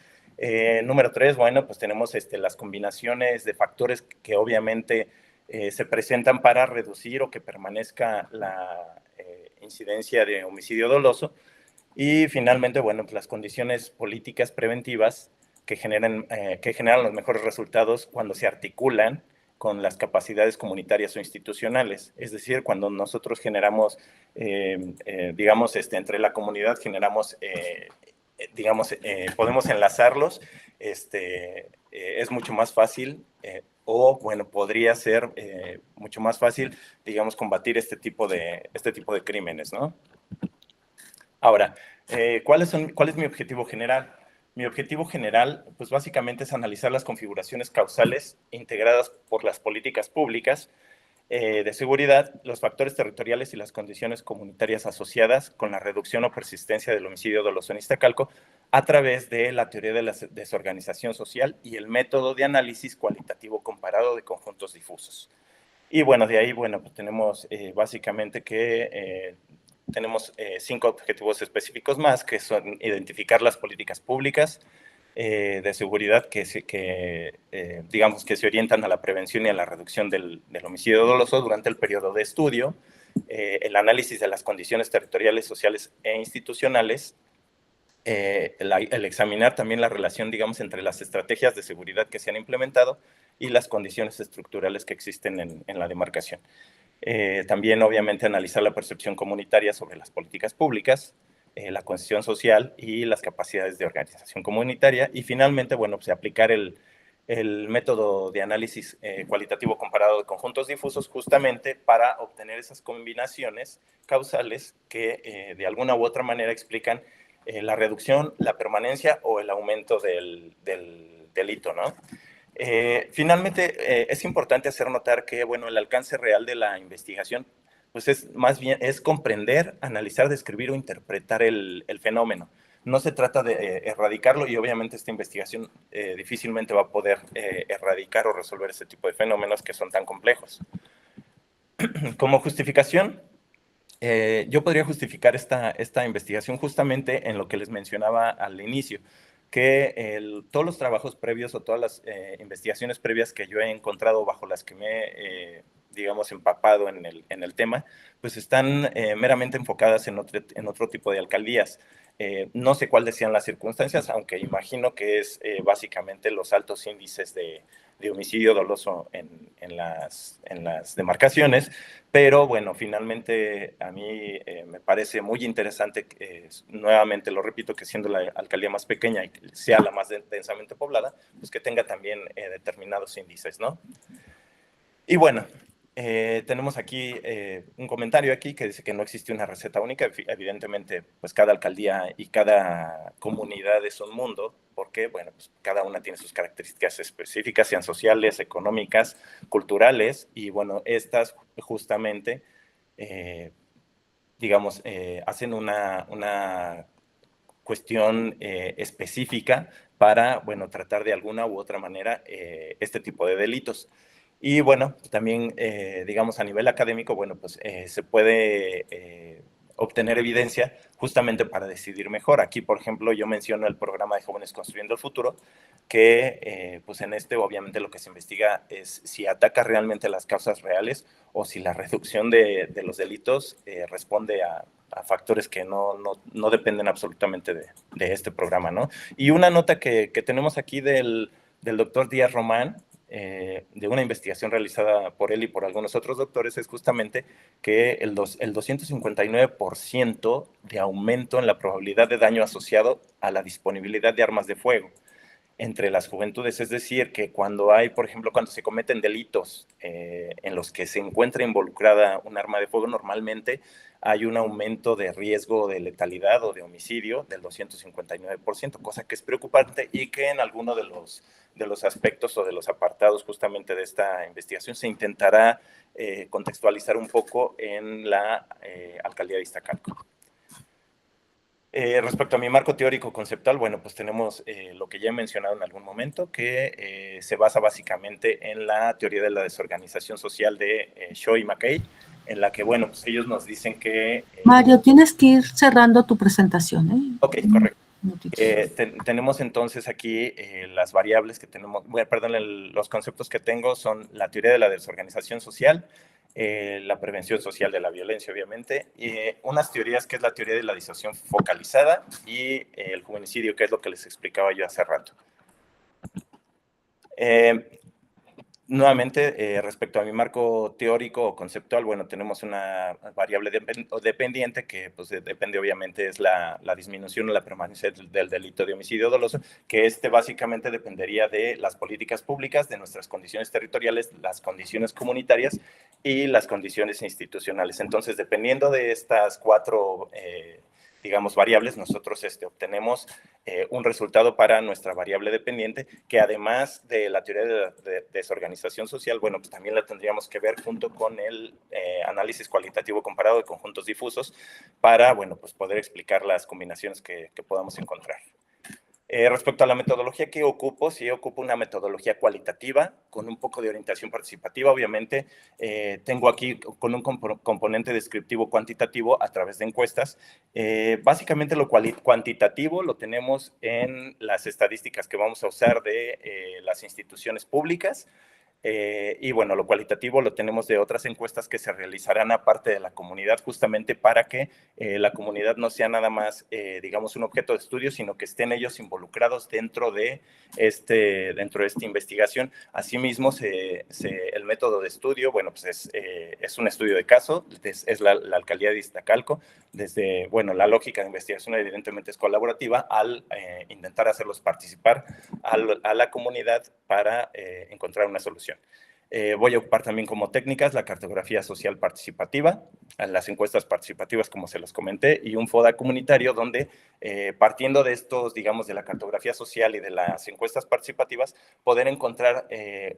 Número 3, bueno, pues tenemos las combinaciones de factores que obviamente se presentan para reducir o que permanezca la incidencia de homicidio doloso. Y finalmente, bueno, pues las condiciones políticas preventivas que generan los mejores resultados cuando se articulan con las capacidades comunitarias o institucionales. Es decir, cuando nosotros generamos, digamos, entre la comunidad generamos, digamos, podemos enlazarlos, es mucho más fácil o, bueno, podría ser mucho más fácil, digamos, combatir este tipo de crímenes, ¿no? Ahora, ¿cuál es mi objetivo general? mi objetivo general, pues básicamente es analizar las configuraciones causales integradas por las políticas públicas de seguridad, los factores territoriales y las condiciones comunitarias asociadas con la reducción o persistencia del homicidio doloso en Iztacalco a través de la teoría de la desorganización social y el método de análisis cualitativo comparado de conjuntos difusos. Y bueno, de ahí, bueno, pues tenemos básicamente que tenemos 5 objetivos específicos más, que son identificar las políticas públicas de seguridad digamos, que se orientan a la prevención y a la reducción del homicidio doloso durante el periodo de estudio, el análisis de las condiciones territoriales, sociales e institucionales, el examinar también la relación, digamos, entre las estrategias de seguridad que se han implementado y las condiciones estructurales que existen en la demarcación. También, obviamente, analizar la percepción comunitaria sobre las políticas públicas, la conciencia social y las capacidades de organización comunitaria. Y finalmente, bueno, pues aplicar el método de análisis cualitativo comparado de conjuntos difusos justamente para obtener esas combinaciones causales que de alguna u otra manera explican la reducción, la permanencia o el aumento del delito, ¿no? Finalmente, es importante hacer notar que, bueno, el alcance real de la investigación, pues es más bien, es comprender, analizar, describir o interpretar el fenómeno. No se trata de erradicarlo y obviamente esta investigación difícilmente va a poder erradicar o resolver este tipo de fenómenos que son tan complejos. Como justificación, yo podría justificar esta investigación justamente en lo que les mencionaba al inicio, que todos los trabajos previos o todas las investigaciones previas que yo he encontrado bajo las que me he, digamos, empapado en el tema, pues están meramente enfocadas en otro tipo de alcaldías. No sé cuál decían las circunstancias, aunque imagino que es básicamente los altos índices de homicidio doloso en las demarcaciones, pero bueno, finalmente a mí me parece muy interesante, nuevamente lo repito, que siendo la alcaldía más pequeña y que sea la más densamente poblada, pues que tenga también determinados índices, ¿no? Y bueno, tenemos aquí un comentario aquí que dice que no existe una receta única. Evidentemente, pues cada alcaldía y cada comunidad es un mundo, porque, bueno, pues cada una tiene sus características específicas, sean sociales, económicas, culturales, y bueno, estas justamente, digamos, hacen una cuestión específica para, bueno, tratar de alguna u otra manera este tipo de delitos. Y bueno, también, digamos, a nivel académico, bueno, pues se puede obtener evidencia justamente para decidir mejor. Aquí, por ejemplo, yo menciono el programa de Jóvenes Construyendo el Futuro, que pues en este obviamente lo que se investiga es si ataca realmente las causas reales o si la reducción de los delitos responde a factores que no dependen absolutamente de este programa, ¿no? Y una nota que tenemos aquí del doctor Díaz Román, de una investigación realizada por él y por algunos otros doctores, es justamente que el 259% de aumento en la probabilidad de daño asociado a la disponibilidad de armas de fuego entre las juventudes, es decir, que cuando hay, por ejemplo, cuando se cometen delitos en los que se encuentra involucrada un arma de fuego, normalmente hay un aumento de riesgo de letalidad o de homicidio del 259%, cosa que es preocupante y que en alguno de los aspectos o de los apartados justamente de esta investigación se intentará contextualizar un poco en la alcaldía de Iztacalco. Respecto a mi marco teórico conceptual, bueno, pues tenemos lo que ya he mencionado en algún momento, que se basa básicamente en la teoría de la desorganización social de Shaw y McKay, en la que, bueno, pues ellos nos dicen que... Mario, tienes que ir cerrando tu presentación, ¿eh? Ok, correcto. Tenemos entonces aquí las variables que tenemos, bueno, perdón, los conceptos que tengo son la teoría de la desorganización social, la prevención social de la violencia, obviamente, y unas teorías que es la teoría de la disociación focalizada y el juvenicidio, que es lo que les explicaba yo hace rato. Nuevamente, respecto a mi marco teórico o conceptual, bueno, tenemos una variable dependiente que pues, depende obviamente es la disminución o la permanencia del delito de homicidio doloso, que básicamente dependería de las políticas públicas, de nuestras condiciones territoriales, las condiciones comunitarias y las condiciones institucionales. Entonces, dependiendo de estas cuatro digamos, variables, nosotros obtenemos un resultado para nuestra variable dependiente, que además de la teoría de desorganización social, bueno, pues también la tendríamos que ver junto con el análisis cualitativo comparado de conjuntos difusos para, bueno, pues poder explicar las combinaciones que podamos encontrar. Respecto a la metodología que ocupo, sí ocupo una metodología cualitativa con un poco de orientación participativa, obviamente. Tengo aquí con un componente descriptivo cuantitativo a través de encuestas. Básicamente lo cuantitativo lo tenemos en las estadísticas que vamos a usar de las instituciones públicas. Y bueno, lo cualitativo lo tenemos de otras encuestas que se realizarán aparte de la comunidad, justamente para que la comunidad no sea nada más, digamos, un objeto de estudio, sino que estén ellos involucrados dentro de esta investigación. Asimismo, el método de estudio, bueno, pues es un estudio de caso, es la alcaldía de Iztacalco. Desde, bueno, la lógica de investigación evidentemente es colaborativa al intentar hacerlos participar a la comunidad para encontrar una solución. Voy a ocupar también como técnicas la cartografía social participativa, las encuestas participativas, como se los comenté, y un FODA comunitario donde, partiendo de estos, digamos, de la cartografía social y de las encuestas participativas, poder encontrar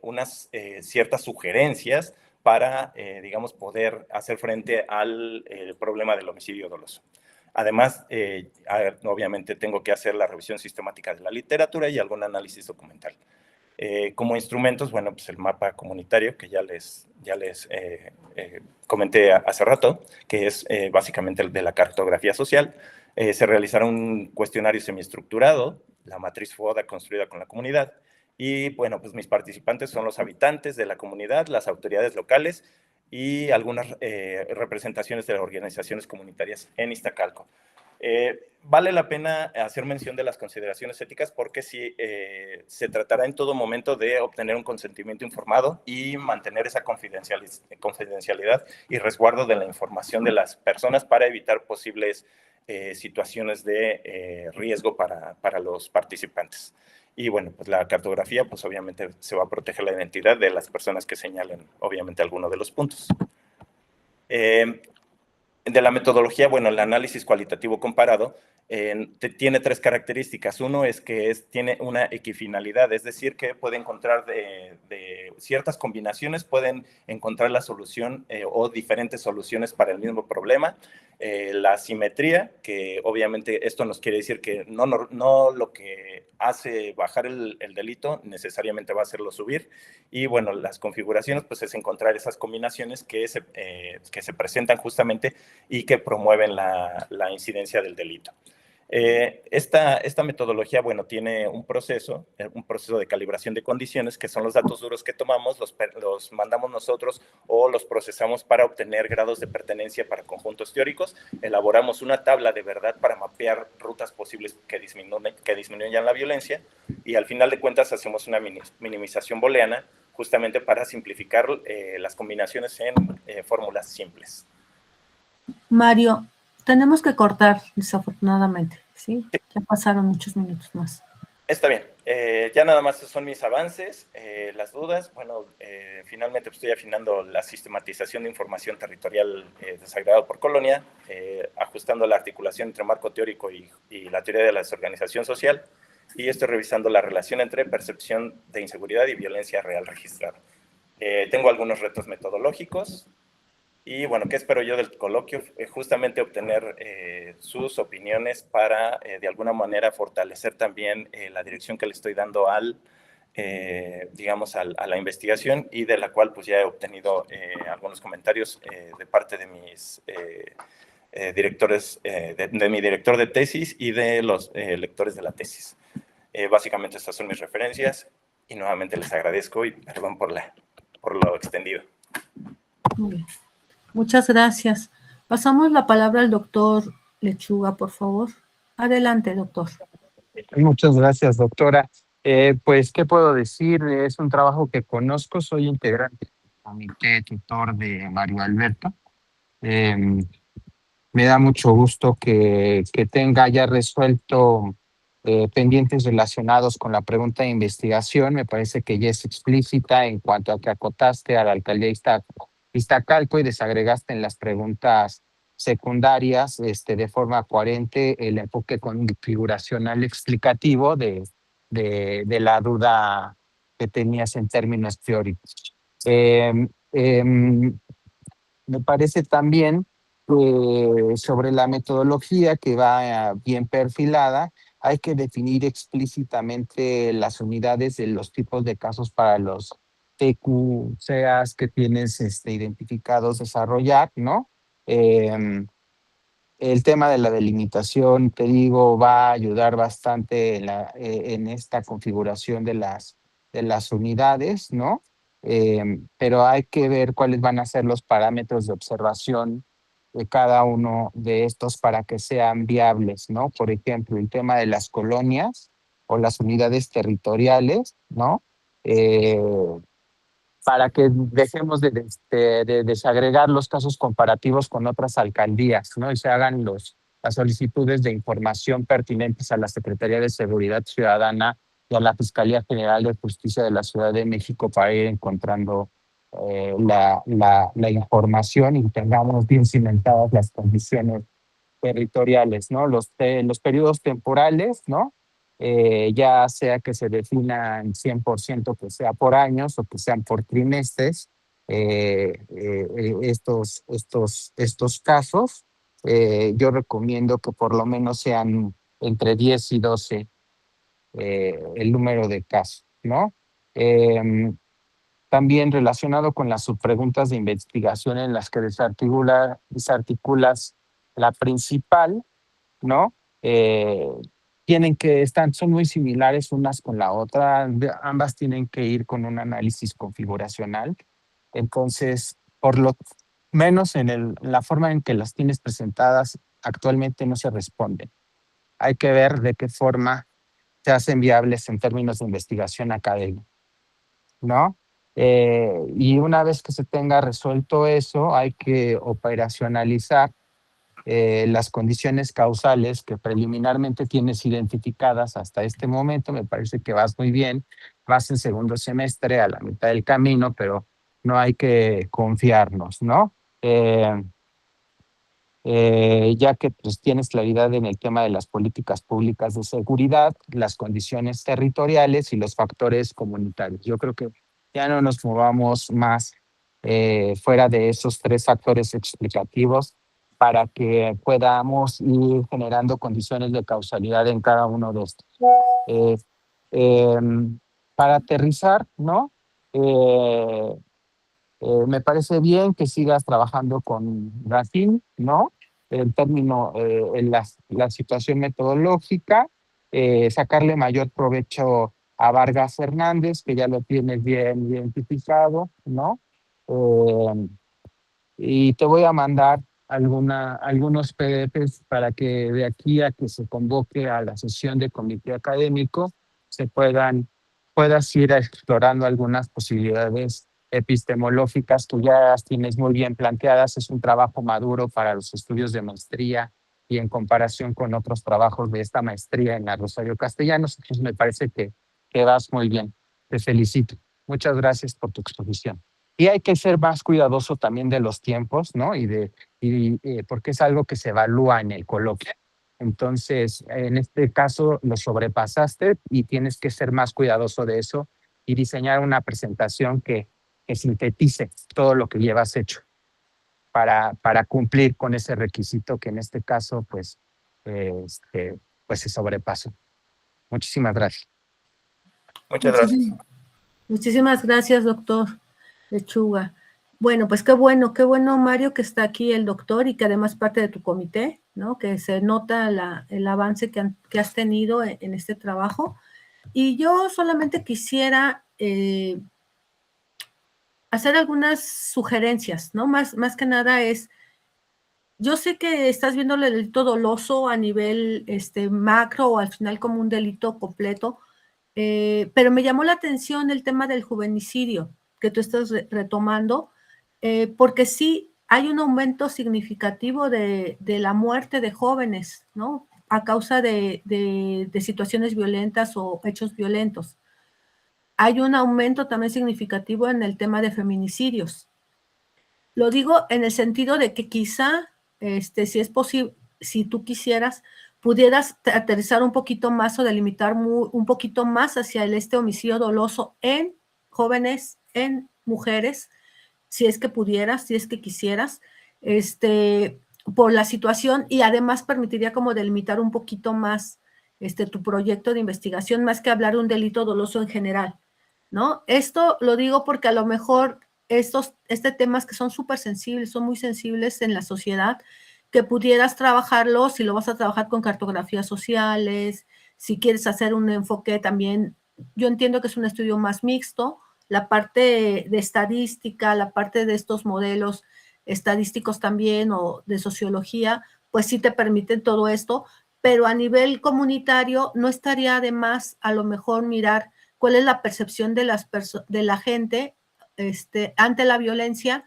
unas ciertas sugerencias para, digamos, poder hacer frente al problema del homicidio doloso. Además, obviamente tengo que hacer la revisión sistemática de la literatura y algún análisis documental. Como instrumentos, bueno, pues el mapa comunitario que ya les comenté hace rato, que es básicamente el de la cartografía social. Se realizará un cuestionario semiestructurado, la matriz FODA construida con la comunidad, y bueno, pues mis participantes son los habitantes de la comunidad, las autoridades locales y algunas representaciones de las organizaciones comunitarias en Iztacalco. Vale la pena hacer mención de las consideraciones éticas porque sí, se tratará en todo momento de obtener un consentimiento informado y mantener esa confidencialidad y resguardo de la información de las personas para evitar posibles situaciones de riesgo para los participantes. Y bueno, pues la cartografía, pues obviamente se va a proteger la identidad de las personas que señalen, obviamente, alguno de los puntos. De la metodología, bueno, el análisis cualitativo comparado tiene tres características. Uno es que tiene una equifinalidad, es decir, que puede encontrar de ciertas combinaciones, pueden encontrar la solución o diferentes soluciones para el mismo problema. La simetría, que obviamente esto nos quiere decir que no lo que hace bajar el delito necesariamente va a hacerlo subir. Y bueno, las configuraciones, pues es encontrar esas combinaciones que se presentan justamente y que promueven la incidencia del delito. Esta metodología, bueno, tiene un proceso de calibración de condiciones, que son los datos duros que tomamos, los mandamos nosotros o los procesamos para obtener grados de pertenencia para conjuntos teóricos. Elaboramos una tabla de verdad para mapear rutas posibles que disminuyan la violencia, y al final de cuentas hacemos una minimización booleana justamente para simplificar las combinaciones en fórmulas simples. Mario, tenemos que cortar, desafortunadamente, ¿sí? Ya pasaron muchos minutos más. Está bien. Ya nada más son mis avances, las dudas. Bueno, finalmente estoy afinando la sistematización de información territorial desagregado por colonia, ajustando la articulación entre marco teórico y la teoría de la desorganización social, y estoy revisando la relación entre percepción de inseguridad y violencia real registrada. Tengo algunos retos metodológicos. Y bueno, ¿qué espero yo del coloquio? Justamente obtener sus opiniones para, de alguna manera, fortalecer también la dirección que le estoy dando a la investigación, y de la cual pues ya he obtenido algunos comentarios de parte de mis directores, de mi director de tesis y de los lectores de la tesis. Básicamente estas son mis referencias, y nuevamente les agradezco y perdón por lo extendido. Muy bien. Muchas gracias. Pasamos la palabra al doctor Lechuga, por favor. Adelante, doctor. Muchas gracias, doctora. Pues, ¿qué puedo decir? Es un trabajo que conozco, soy integrante del comité tutor de Mario Alberto. Me da mucho gusto que tenga ya resuelto pendientes relacionados con la pregunta de investigación. Me parece que ya es explícita en cuanto a que acotaste a la alcaldía Iztacalco y desagregaste en las preguntas secundarias de forma coherente el enfoque configuracional explicativo de la duda que tenías en términos teóricos. Me parece también que sobre la metodología que va bien perfilada, hay que definir explícitamente las unidades de los tipos de casos para los TQCAs que tienes identificados desarrollar, ¿no? El tema de la delimitación, te digo, va a ayudar bastante en esta configuración de las unidades, ¿no? Pero hay que ver cuáles van a ser los parámetros de observación de cada uno de estos para que sean viables, ¿no? Por ejemplo, el tema de las colonias o las unidades territoriales, ¿no? Para que dejemos de desagregar los casos comparativos con otras alcaldías, ¿no? Y se hagan las solicitudes de información pertinentes a la Secretaría de Seguridad Ciudadana y a la Fiscalía General de Justicia de la Ciudad de México para ir encontrando la información y tengamos bien cimentadas las condiciones territoriales, ¿no? Los periodos temporales, ¿no? Ya sea que se definan 100% que sea por años o que sean por trimestres, estos casos, yo recomiendo que por lo menos sean entre 10 y 12 el número de casos, ¿no? También relacionado con las subpreguntas de investigación en las que desarticulas la principal, ¿no? Son muy similares unas con la otra, ambas tienen que ir con un análisis configuracional, entonces, por lo menos en la forma en que las tienes presentadas, actualmente no se responden. Hay que ver de qué forma se hacen viables en términos de investigación académica, ¿no? Y una vez que se tenga resuelto eso, hay que operacionalizar las condiciones causales que preliminarmente tienes identificadas hasta este momento. Me parece que vas muy bien, vas en segundo semestre a la mitad del camino, pero no hay que confiarnos, ¿no? Ya que pues, tienes claridad en el tema de las políticas públicas de seguridad, las condiciones territoriales y los factores comunitarios. Yo creo que ya no nos movamos más fuera de esos tres factores explicativos para que podamos ir generando condiciones de causalidad en cada uno de estos. Para aterrizar, ¿no? Me parece bien que sigas trabajando con Racine, ¿no? El término, en la situación metodológica, sacarle mayor provecho a Vargas Hernández, que ya lo tienes bien identificado, ¿no? Y te voy a mandar algunos PDFs para que de aquí a que se convoque a la sesión de comité académico puedas ir explorando algunas posibilidades epistemológicas que ya las tienes muy bien planteadas. Es un trabajo maduro para los estudios de maestría y en comparación con otros trabajos de esta maestría en la Rosario Castellanos. Entonces me parece que vas muy bien. Te felicito. Muchas gracias por tu exposición. Y hay que ser más cuidadoso también de los tiempos, ¿no? Porque es algo que se evalúa en el coloquio. Entonces, en este caso lo sobrepasaste y tienes que ser más cuidadoso de eso y diseñar una presentación que sintetice todo lo que llevas hecho para cumplir con ese requisito que en este caso, pues se sobrepasó. Muchísimas gracias. Muchas gracias. Muchísimas gracias, doctor Lechuga. Bueno, pues qué bueno, Mario, que está aquí el doctor y que además parte de tu comité, ¿no? Que se nota el avance que has tenido en este trabajo. Y yo solamente quisiera hacer algunas sugerencias, ¿no? Más que nada yo sé que estás viendo el delito doloso a nivel macro o al final como un delito completo, pero me llamó la atención el tema del juvenicidio que tú estás retomando, porque sí hay un aumento significativo de la muerte de jóvenes, ¿no? A causa de situaciones violentas o hechos violentos. Hay un aumento también significativo en el tema de feminicidios. Lo digo en el sentido de que quizá si es posible, si tú quisieras, pudieras aterrizar un poquito más o delimitar un poquito más hacia este homicidio doloso en jóvenes, en mujeres, si es que pudieras, si es que quisieras, por la situación, y además permitiría como delimitar un poquito más tu proyecto de investigación, más que hablar de un delito doloso en general, ¿no? Esto lo digo porque a lo mejor temas que son súper sensibles, son muy sensibles en la sociedad, que pudieras trabajarlo, si lo vas a trabajar con cartografías sociales, si quieres hacer un enfoque también, yo entiendo que es un estudio más mixto, la parte de estadística, la parte de estos modelos estadísticos también o de sociología, pues sí te permiten todo esto, pero a nivel comunitario no estaría de más a lo mejor mirar cuál es la percepción de la gente ante la violencia,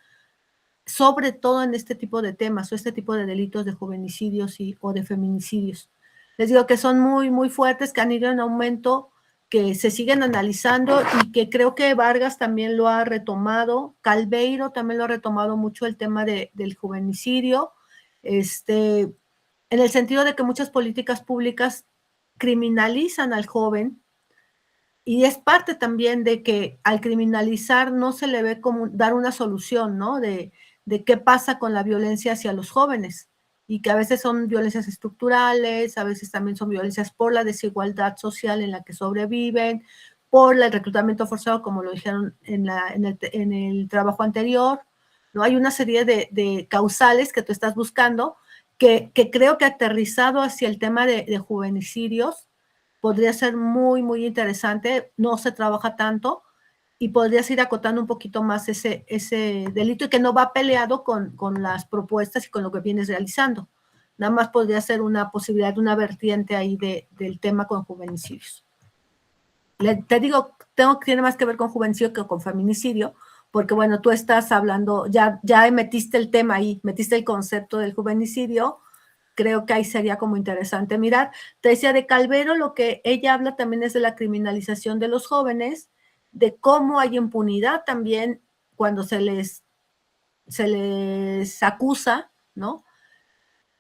sobre todo en este tipo de temas o este tipo de delitos de juvenicidios o de feminicidios. Les digo que son muy, muy fuertes, que han ido en aumento, que se siguen analizando y que creo que Vargas también lo ha retomado, Calveiro también lo ha retomado mucho el tema del juvenicidio, en el sentido de que muchas políticas públicas criminalizan al joven, y es parte también de que al criminalizar no se le ve como dar una solución, ¿no? De qué pasa con la violencia hacia los jóvenes, y que a veces son violencias estructurales, a veces también son violencias por la desigualdad social en la que sobreviven, por el reclutamiento forzado, como lo dijeron en el trabajo anterior, ¿no? Hay una serie de causales que tú estás buscando, que creo que aterrizado hacia el tema de juvenicidios, podría ser muy, muy interesante, no se trabaja tanto, y podrías ir acotando un poquito más ese delito, y que no va peleado con las propuestas y con lo que vienes realizando. Nada más podría ser una posibilidad, una vertiente ahí del tema con juvenicidios. Te digo, tiene más que ver con juvenicidio que con feminicidio, porque bueno, tú estás hablando, ya metiste el tema ahí, metiste el concepto del juvenicidio, creo que ahí sería como interesante mirar. Te decía de Calvero, lo que ella habla también es de la criminalización de los jóvenes, de cómo hay impunidad también cuando se les acusa, ¿no?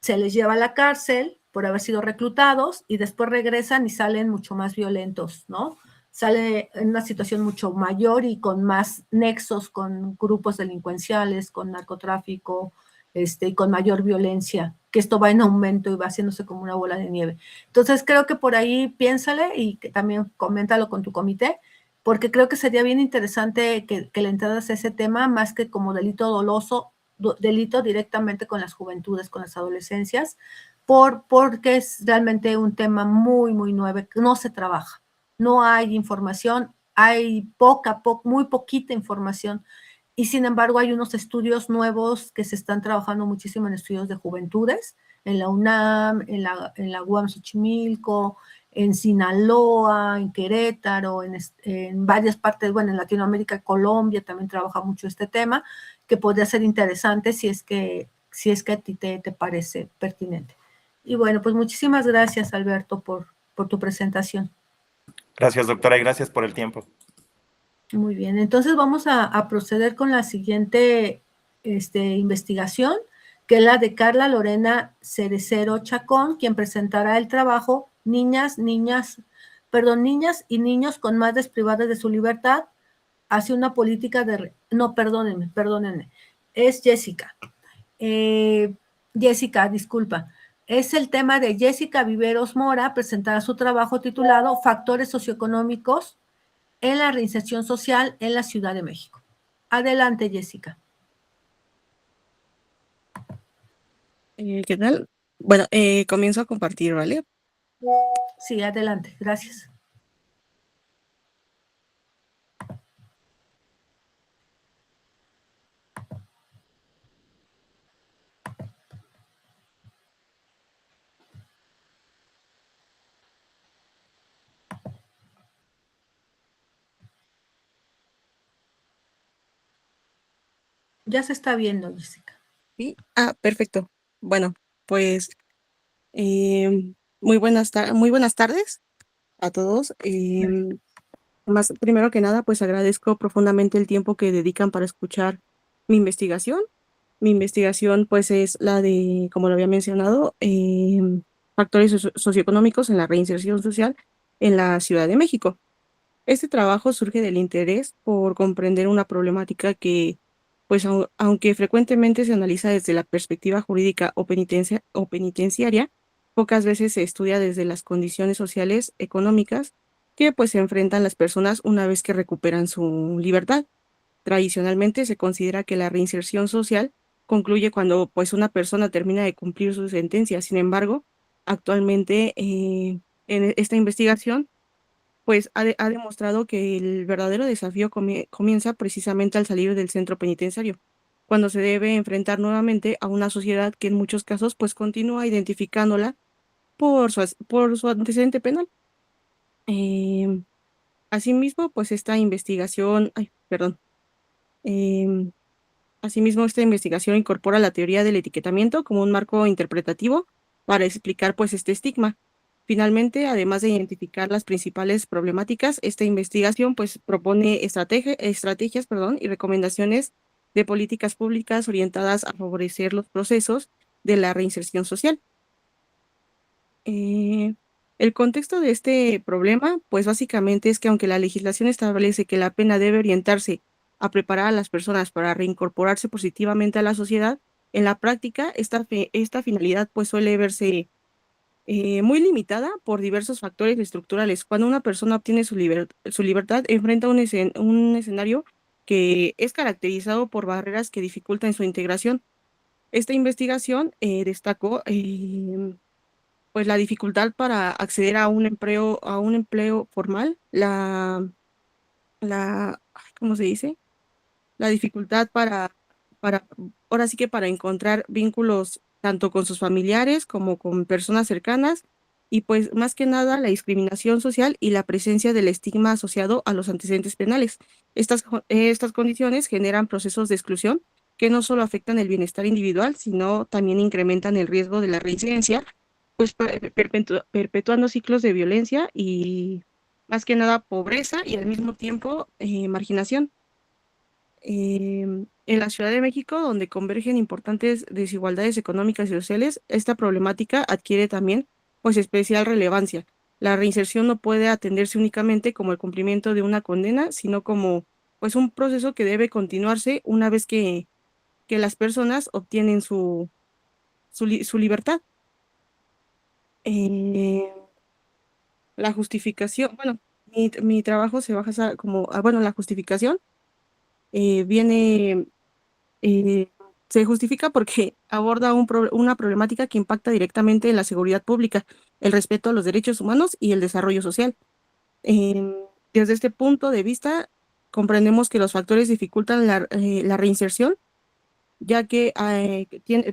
Se les lleva a la cárcel por haber sido reclutados y después regresan y salen mucho más violentos, ¿no? Sale en una situación mucho mayor y con más nexos con grupos delincuenciales, con narcotráfico, y con mayor violencia, que esto va en aumento y va haciéndose como una bola de nieve. Entonces creo que por ahí piénsale, y que también coméntalo con tu comité, porque creo que sería bien interesante que le entraras a ese tema, más que como delito doloso, delito directamente con las juventudes, con las adolescencias, porque es realmente un tema muy, muy nuevo, que no se trabaja, no hay información, hay muy poquita información, y sin embargo hay unos estudios nuevos que se están trabajando muchísimo en estudios de juventudes, en la UNAM, en la UAM Xochimilco, en Sinaloa, en Querétaro, en varias partes, bueno, en Latinoamérica, Colombia también trabaja mucho este tema, que podría ser interesante si es que a ti te parece pertinente. Y bueno, pues muchísimas gracias, Alberto, por tu presentación. Gracias, doctora, y gracias por el tiempo. Muy bien, entonces vamos a proceder con la siguiente investigación, que es la de Carla Lorena Cerecero Chacón, quien presentará el trabajo Niñas y niños con madres privadas de su libertad hacia una política de... No, perdónenme, es Jessica. Jessica, disculpa. Es el tema de Jessica Viveros Mora, presentará su trabajo titulado Factores socioeconómicos en la reinserción social en la Ciudad de México. Adelante, Jessica. ¿Qué tal? Bueno, comienzo a compartir, ¿vale? Sí, adelante, gracias. Ya se está viendo, Jessica. Sí. Ah, perfecto. Bueno, pues muy buenas tardes a todos. Primero que nada, pues agradezco profundamente el tiempo que dedican para escuchar mi investigación. Mi investigación pues es la de, como lo había mencionado, factores socioeconómicos en la reinserción social en la Ciudad de México. Este trabajo surge del interés por comprender una problemática que, pues, aunque frecuentemente se analiza desde la perspectiva jurídica o penitenciaria, pocas veces se estudia desde las condiciones sociales, económicas, que pues se enfrentan las personas una vez que recuperan su libertad. Tradicionalmente se considera que la reinserción social concluye cuando pues una persona termina de cumplir su sentencia. Sin embargo, actualmente en esta investigación pues ha demostrado que el verdadero desafío comienza precisamente al salir del centro penitenciario, cuando se debe enfrentar nuevamente a una sociedad que en muchos casos pues continúa identificándola por su antecedente penal. Em, Asimismo, pues esta investigación, ay, perdón, em, asimismo esta investigación incorpora la teoría del etiquetamiento como un marco interpretativo para explicar pues este estigma. Finalmente, además de identificar las principales problemáticas, esta investigación pues propone estrategias, perdón, y recomendaciones de políticas públicas orientadas a favorecer los procesos de la reinserción social. Eh, el contexto de este problema, pues básicamente es que aunque la legislación establece que la pena debe orientarse a preparar a las personas para reincorporarse positivamente a la sociedad, en la práctica esta finalidad pues suele verse muy limitada por diversos factores estructurales. Cuando una persona obtiene su libertad, enfrenta un escenario que es caracterizado por barreras que dificultan su integración. Esta investigación destacó pues la dificultad para acceder a un empleo formal, ay, ¿cómo se dice? La dificultad para, ahora sí que para encontrar vínculos tanto con sus familiares como con personas cercanas y pues más que nada la discriminación social y la presencia del estigma asociado a los antecedentes penales. Estas condiciones generan procesos de exclusión que no solo afectan el bienestar individual, sino también incrementan el riesgo de la reincidencia, pues perpetuando ciclos de violencia y más que nada pobreza y al mismo tiempo marginación. En la Ciudad de México, donde convergen importantes desigualdades económicas y sociales, esta problemática adquiere también pues especial relevancia. La reinserción no puede atenderse únicamente como el cumplimiento de una condena, sino como pues un proceso que debe continuarse una vez que las personas obtienen su libertad. Eh, la justificación, bueno, mi trabajo se basa como, bueno, la justificación viene eh, se justifica porque aborda una problemática que impacta directamente en la seguridad pública, el respeto a los derechos humanos y el desarrollo social. Em, Desde este punto de vista, comprendemos que los factores dificultan la reinserción, ya que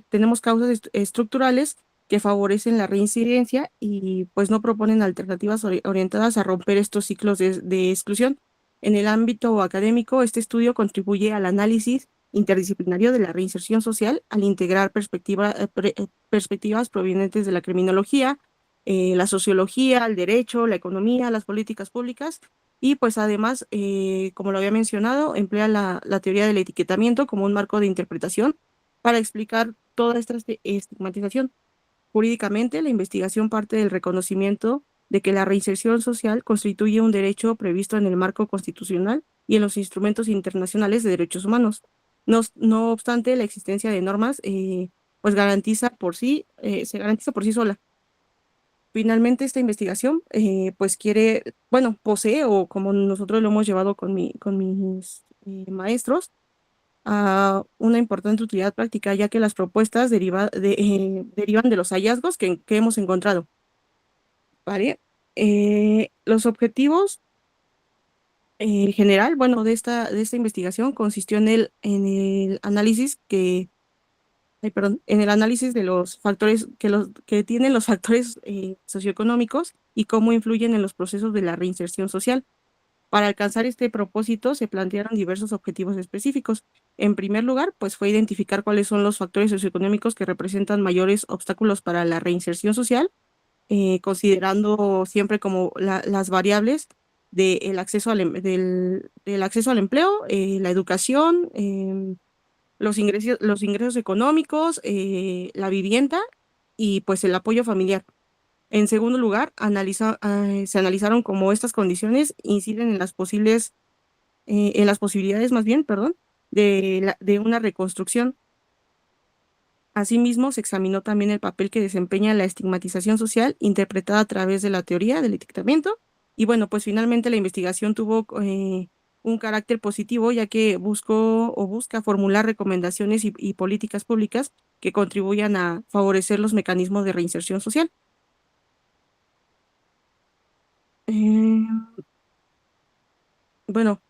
tenemos causas estructurales que favorecen la reincidencia y pues no proponen alternativas orientadas a romper estos ciclos de exclusión. En el ámbito académico, este estudio contribuye al análisis interdisciplinario de la reinserción social al integrar perspectivas provenientes de la criminología, la sociología, el derecho, la economía, las políticas públicas y pues además, como lo había mencionado, emplea la teoría del etiquetamiento como un marco de interpretación para explicar toda esta estigmatización. Jurídicamente, la investigación parte del reconocimiento de que la reinserción social constituye un derecho previsto en el marco constitucional y en los instrumentos internacionales de derechos humanos. No obstante, la existencia de normas pues se garantiza por sí sola. Finalmente, esta investigación, pues bueno, posee, o como nosotros lo hemos llevado con mis maestros, a una importante utilidad práctica, ya que las propuestas derivan de los hallazgos que hemos encontrado, ¿vale? Los objetivos general, bueno, de esta investigación consistió en el análisis en el análisis de los factores que tienen los factores socioeconómicos y cómo influyen en los procesos de la reinserción social. Para alcanzar este propósito se plantearon diversos objetivos específicos. En primer lugar, pues fue identificar cuáles son los factores socioeconómicos que representan mayores obstáculos para la reinserción social, considerando siempre como las variables del acceso del acceso al empleo, la educación, los ingresos económicos, la vivienda y pues el apoyo familiar. En segundo lugar, se analizaron cómo estas condiciones inciden en las posibilidades más bien, perdón, de una reconstrucción. Asimismo, se examinó también el papel que desempeña la estigmatización social interpretada a través de la teoría del etiquetamiento. Y bueno, pues finalmente la investigación tuvo un carácter positivo, ya que busca formular recomendaciones y políticas públicas que contribuyan a favorecer los mecanismos de reinserción social. Eh, Bueno,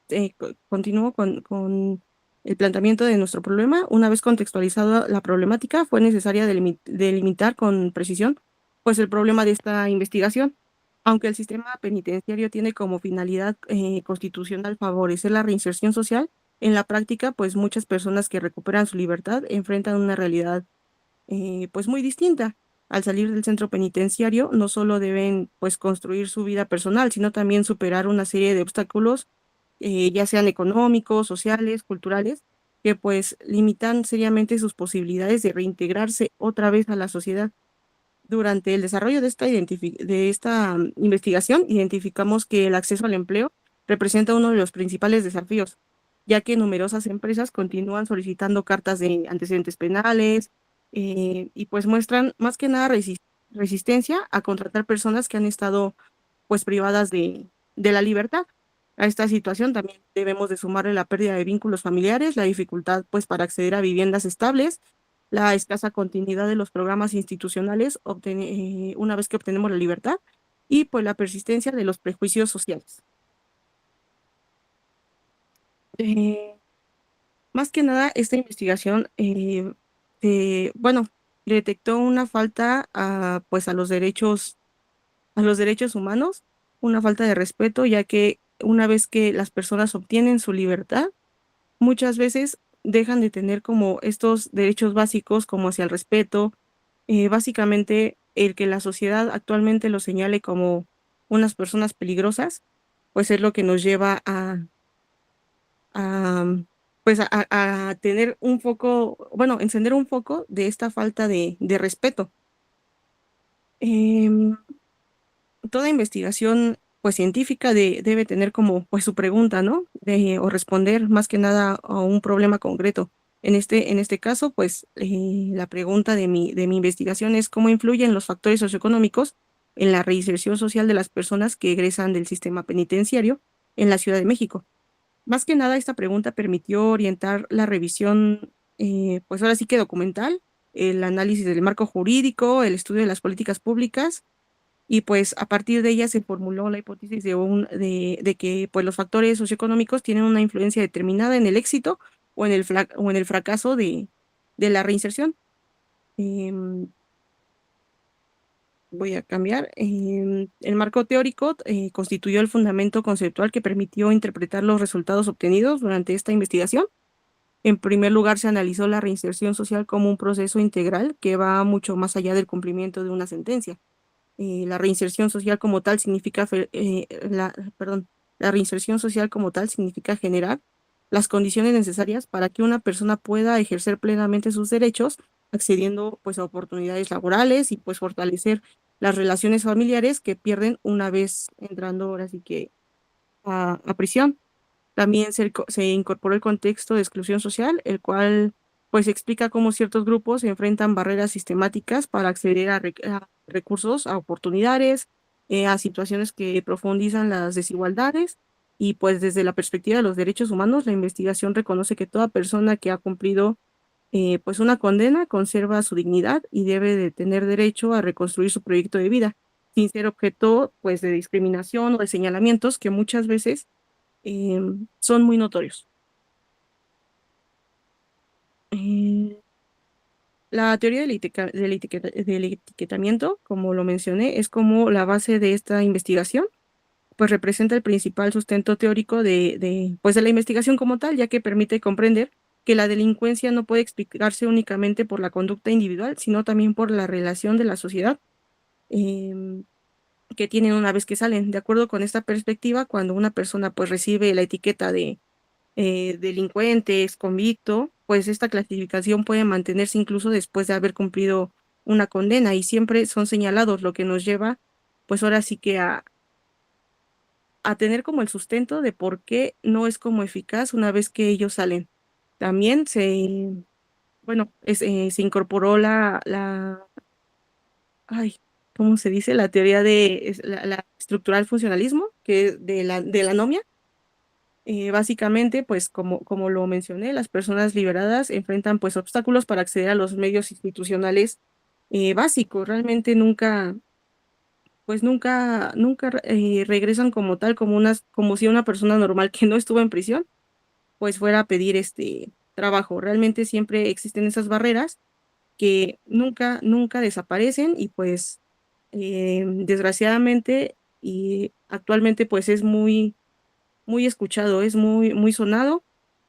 continúo con el planteamiento de nuestro problema. Una vez contextualizada la problemática, fue necesaria delimitar con precisión, pues, el problema de esta investigación. Aunque el sistema penitenciario tiene como finalidad constitucional favorecer la reinserción social, en la práctica, pues, muchas personas que recuperan su libertad enfrentan una realidad pues muy distinta. Al salir del centro penitenciario, no solo deben pues construir su vida personal, sino también superar una serie de obstáculos, ya sean económicos, sociales, culturales, que pues limitan seriamente sus posibilidades de reintegrarse otra vez a la sociedad. Durante el desarrollo de esta investigación, identificamos que el acceso al empleo representa uno de los principales desafíos, ya que numerosas empresas continúan solicitando cartas de antecedentes penales y pues muestran más que nada resistencia a contratar personas que han estado pues privadas de la libertad. A esta situación también debemos de sumarle la pérdida de vínculos familiares, la dificultad pues para acceder a viviendas estables, la escasa continuidad de los programas institucionales una vez que obtenemos la libertad y pues la persistencia de los prejuicios sociales. Eh, Más que nada, esta investigación, bueno, detectó una falta pues a los derechos humanos, una falta de respeto, ya que una vez que las personas obtienen su libertad, muchas veces dejan de tener como estos derechos básicos como hacia el respeto, básicamente el que la sociedad actualmente los señale como unas personas peligrosas, pues es lo que nos lleva a, pues a tener un foco, bueno, encender un foco de esta falta de respeto. Em, Toda investigación pues científica debe tener como pues su pregunta, ¿no? O responder más que nada a un problema concreto. En este caso, pues la pregunta de mi investigación es cómo influyen los factores socioeconómicos en la reinserción social de las personas que egresan del sistema penitenciario en la Ciudad de México. Más que nada, esta pregunta permitió orientar la revisión, pues ahora sí que documental, el análisis del marco jurídico, el estudio de las políticas públicas y pues a partir de ella se formuló la hipótesis de que pues los factores socioeconómicos tienen una influencia determinada en el éxito o en el fracaso de la reinserción. Em, Voy a cambiar. El marco teórico constituyó el fundamento conceptual que permitió interpretar los resultados obtenidos durante esta investigación. En primer lugar, se analizó la reinserción social como un proceso integral que va mucho más allá del cumplimiento de una sentencia. La reinserción social como tal significa, la reinserción social como tal significa generar las condiciones necesarias para que una persona pueda ejercer plenamente sus derechos, accediendo pues a oportunidades laborales y pues fortalecer las relaciones familiares que pierden una vez entrando ahora sí que a prisión. También se incorporó el contexto de exclusión social, el cual pues explica cómo ciertos grupos enfrentan barreras sistemáticas para acceder a recursos, a oportunidades, a situaciones que profundizan las desigualdades. Y pues desde la perspectiva de los derechos humanos, la investigación reconoce que toda persona que ha cumplido pues una condena conserva su dignidad y debe de tener derecho a reconstruir su proyecto de vida, sin ser objeto pues de discriminación o de señalamientos que muchas veces son muy notorios. Eh, la teoría del etiquetamiento, como lo mencioné, es como la base de esta investigación, pues representa el principal sustento teórico pues de la investigación como tal, ya que permite comprender que la delincuencia no puede explicarse únicamente por la conducta individual, sino también por la relación de la sociedad em, que tienen una vez que salen. De acuerdo con esta perspectiva, cuando una persona pues recibe la etiqueta delincuente, ex convicto, pues esta clasificación puede mantenerse incluso después de haber cumplido una condena y siempre son señalados, lo que nos lleva, pues ahora sí que a tener como el sustento de por qué no es como eficaz una vez que ellos salen. También bueno, se incorporó ay, ¿cómo se dice? La teoría la estructural funcionalismo, que es de la anomia. Básicamente, pues como lo mencioné, las personas liberadas enfrentan pues obstáculos para acceder a los medios institucionales básicos. Realmente nunca regresan como tal, como si una persona normal que no estuvo en prisión, pues fuera a pedir este trabajo. Realmente siempre existen esas barreras que nunca desaparecen y pues desgraciadamente y actualmente pues es muy escuchado, es muy sonado,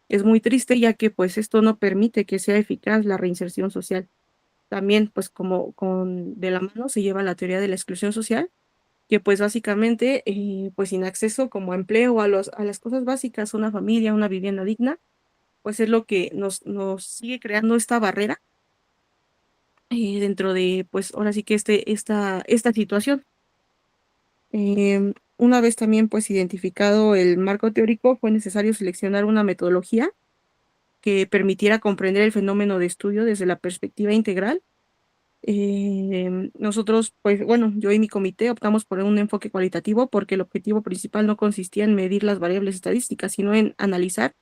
es muy triste ya que pues esto no permite que sea eficaz la reinserción social. También pues como de la mano se lleva la teoría de la exclusión social, que pues básicamente pues sin acceso como a empleo o a las cosas básicas, una familia, una vivienda digna, pues es lo que nos sigue creando esta barrera dentro de pues ahora sí que esta situación. Una vez también pues identificado el marco teórico, fue necesario seleccionar una metodología que permitiera comprender el fenómeno de estudio desde la perspectiva integral. Nosotros, pues bueno, yo y mi comité optamos por un enfoque cualitativo porque el objetivo principal no consistía en medir las variables estadísticas, sino en analizar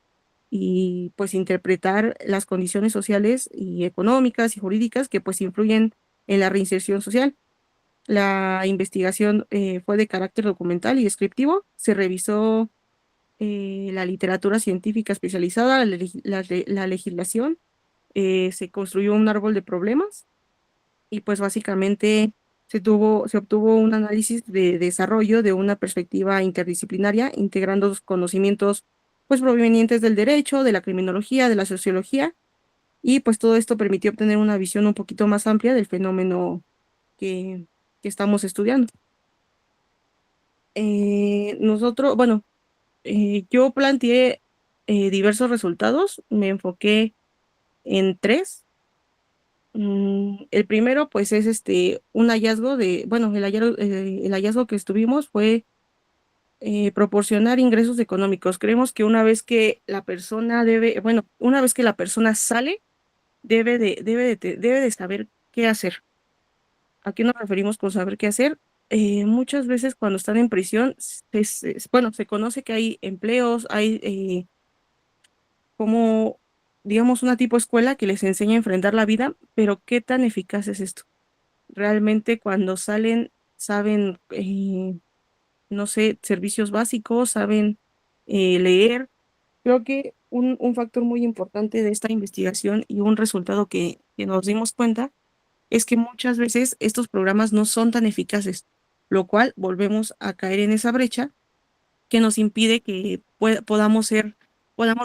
y pues interpretar las condiciones sociales y económicas y jurídicas que pues influyen en la reinserción social. La investigación fue de carácter documental y descriptivo. Se revisó la literatura científica especializada, la legislación, se construyó un árbol de problemas y pues básicamente se obtuvo un análisis de desarrollo de una perspectiva interdisciplinaria, integrando los conocimientos pues provenientes del derecho, de la criminología, de la sociología, y pues todo esto permitió obtener una visión un poquito más amplia del fenómeno que, que estamos estudiando. Bueno, yo planteé diversos resultados, me enfoqué en tres. El primero, pues, es un hallazgo bueno, el hallazgo que estuvimos fue proporcionar ingresos económicos. Creemos que una vez que la persona bueno, una vez que la persona sale, debe de saber qué hacer. ¿A qué nos referimos con saber qué hacer? Muchas veces cuando están en prisión, bueno, se conoce que hay empleos, hay como, digamos, una tipo escuela que les enseña a enfrentar la vida, pero ¿qué tan eficaz es esto? Realmente cuando salen, saben, no sé, servicios básicos, saben leer. Creo que un factor muy importante de esta investigación y un resultado que nos dimos cuenta es que muchas veces estos programas no son tan eficaces, lo cual volvemos a caer en esa brecha que nos impide que podamos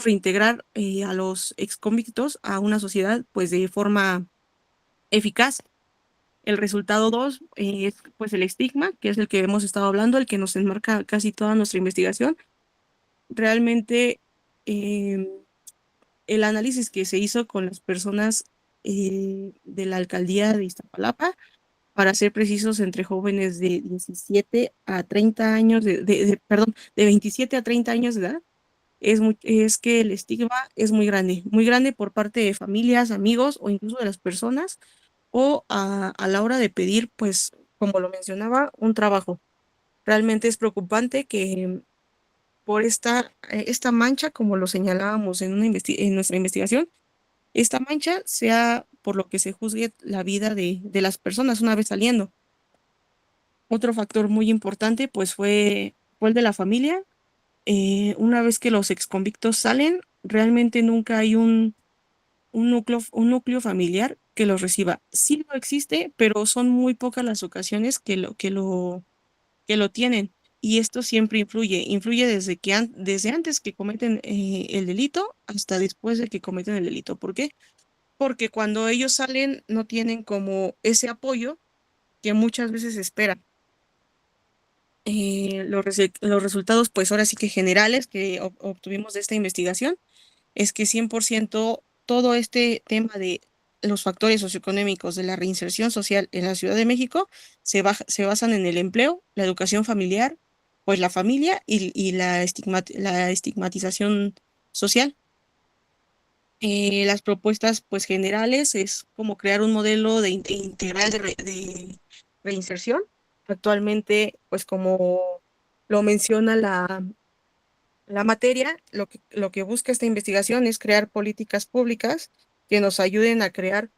reintegrar a los exconvictos a una sociedad pues de forma eficaz. El resultado dos es pues el estigma, que es el que hemos estado hablando, el que nos enmarca casi toda nuestra investigación. Realmente eh, el análisis que se hizo con las personas de la alcaldía de Iztapalapa, para ser precisos, entre jóvenes de 17 a 30 años, perdón, de 27 a 30 años de edad, es que el estigma es muy grande por parte de familias, amigos o incluso de las personas o a la hora de pedir, pues, como lo mencionaba, un trabajo. Realmente es preocupante que por esta mancha, como lo señalábamos en nuestra investigación, esta mancha sea por lo que se juzgue la vida de las personas una vez saliendo. Otro factor muy importante, pues, fue el de la familia. Una vez que los exconvictos salen, realmente nunca hay un núcleo familiar que los reciba. Sí lo existe, pero son muy pocas las ocasiones que lo tienen. Y esto siempre influye desde antes que cometen el delito hasta después de que cometen el delito. ¿Por qué? Porque cuando ellos salen no tienen como ese apoyo que muchas veces esperan. los resultados, pues ahora sí que generales que obtuvimos de esta investigación, es que 100% todo este tema de los factores socioeconómicos de la reinserción social en la Ciudad de México se basan en el empleo, la educación familiar, pues la familia y la estigmatización social. Las propuestas pues generales es como crear un modelo integral de reinserción. Actualmente, pues como lo menciona la materia, lo que busca esta investigación es crear políticas públicas que nos ayuden a crear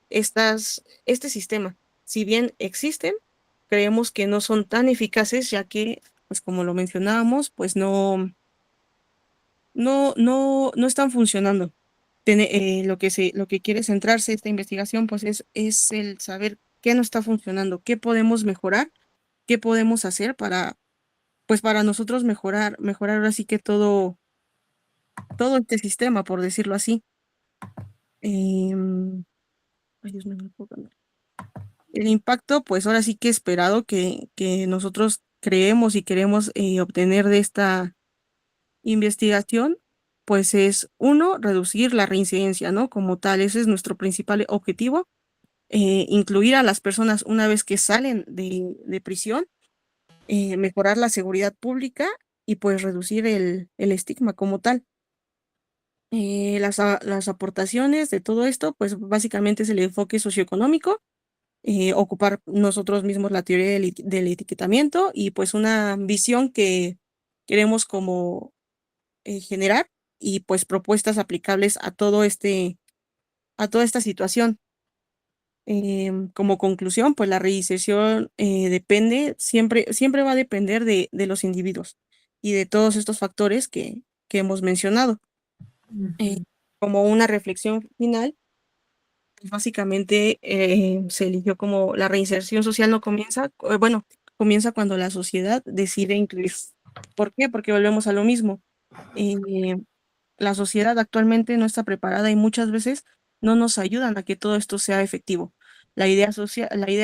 este sistema. Si bien existen, creemos que no son tan eficaces, ya que, pues como lo mencionábamos, pues no están funcionando. Lo que quiere centrarse esta investigación, pues es el saber qué no está funcionando, qué podemos mejorar, qué podemos hacer pues para nosotros mejorar ahora sí que todo este sistema, por decirlo así. Ay, Dios mío, no puedo cambiar. El impacto, pues ahora sí que esperado que nosotros creemos y queremos obtener de esta investigación, pues es uno, reducir la reincidencia, ¿no? Como tal, ese es nuestro principal objetivo, incluir a las personas una vez que salen de prisión, mejorar la seguridad pública y pues reducir el estigma como tal. Las aportaciones de todo esto, pues básicamente es el enfoque socioeconómico, ocupar nosotros mismos la teoría del etiquetamiento y pues una visión que queremos como generar y pues propuestas aplicables a a toda esta situación. Como conclusión, pues la reinserción siempre va a depender de los individuos y de todos estos factores que hemos mencionado. Eh, como una reflexión final, pues básicamente se eligió como la reinserción social no comienza, bueno, comienza cuando la sociedad decide incluir. ¿Por qué? Porque volvemos a lo mismo. Eh, la sociedad actualmente no está preparada y muchas veces no nos ayudan a que todo esto sea efectivo. La idea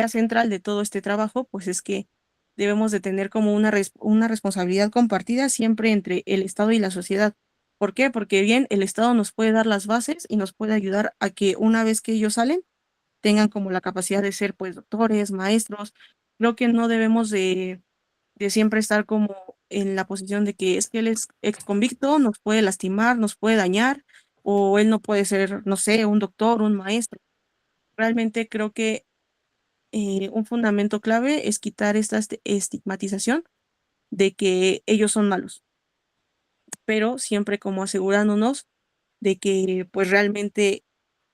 central de todo este trabajo, pues es que debemos de tener como una responsabilidad compartida siempre entre el Estado y la sociedad. ¿Por qué? Porque bien, el Estado nos puede dar las bases y nos puede ayudar a que una vez que ellos salen, tengan como la capacidad de ser pues doctores, maestros. Creo que no debemos de siempre estar como en la posición de que es que él es ex convicto, nos puede lastimar, nos puede dañar, o él no puede ser, no sé, un doctor, un maestro. Realmente creo que un fundamento clave es quitar esta estigmatización de que ellos son malos, pero siempre como asegurándonos de que pues realmente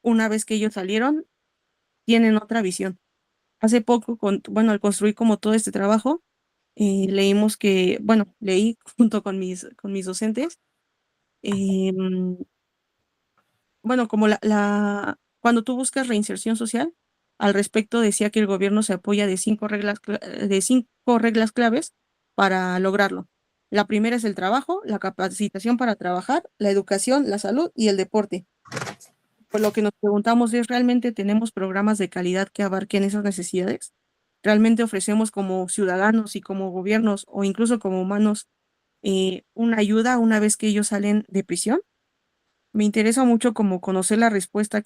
una vez que ellos salieron, tienen otra visión. Hace poco, bueno, al construir como todo este trabajo, leímos bueno, leí junto con con mis docentes, em, bueno, como cuando tú buscas reinserción social, al respecto decía que el gobierno se apoya de de 5 reglas claves para lograrlo. La primera es el trabajo, la capacitación para trabajar, la educación, la salud y el deporte. Por lo que nos preguntamos es, ¿realmente tenemos programas de calidad que abarquen esas necesidades? ¿Realmente ofrecemos como ciudadanos y como gobiernos o incluso como humanos una ayuda una vez que ellos salen de prisión? Me interesa mucho como conocer la respuesta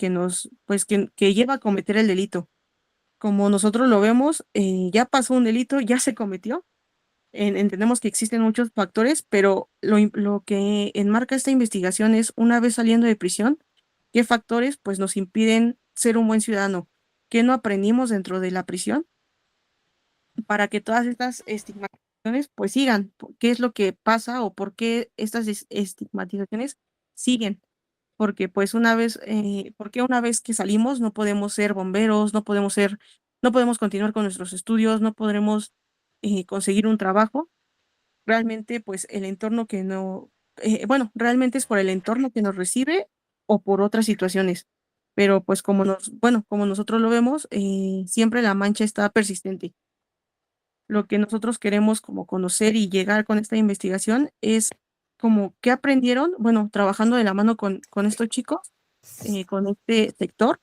pues que lleva a cometer el delito. Como nosotros lo vemos, ya pasó un delito, ya se cometió. Entendemos que existen muchos factores, pero lo que enmarca esta investigación es una vez saliendo de prisión, qué factores pues nos impiden ser un buen ciudadano, qué no aprendimos dentro de la prisión para que todas estas estigmatizaciones pues sigan, qué es lo que pasa o por qué estas estigmatizaciones siguen porque pues porque una vez que salimos no podemos ser bomberos, no podemos continuar con nuestros estudios, no podremos conseguir un trabajo. Realmente pues el entorno que no, bueno, realmente es por el entorno que nos recibe o por otras situaciones. Pero pues bueno, como nosotros lo vemos, siempre la mancha está persistente. Lo que nosotros queremos como conocer y llegar con esta investigación es como qué aprendieron, bueno, trabajando de la mano con estos chicos, con este sector,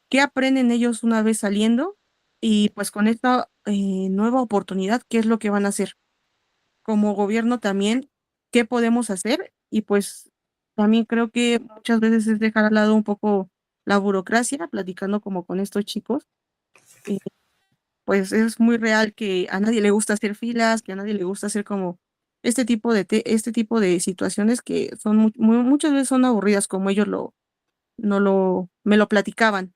qué aprenden ellos una vez saliendo y pues con esta nueva oportunidad, qué es lo que van a hacer. como gobierno también qué podemos hacer, y pues también creo que muchas veces es dejar al lado un poco la burocracia, platicando como con estos chicos. Pues es muy real que a nadie le gusta hacer filas, que a nadie le gusta hacer como este tipo de situaciones que son muchas veces son aburridas, como ellos me lo platicaban.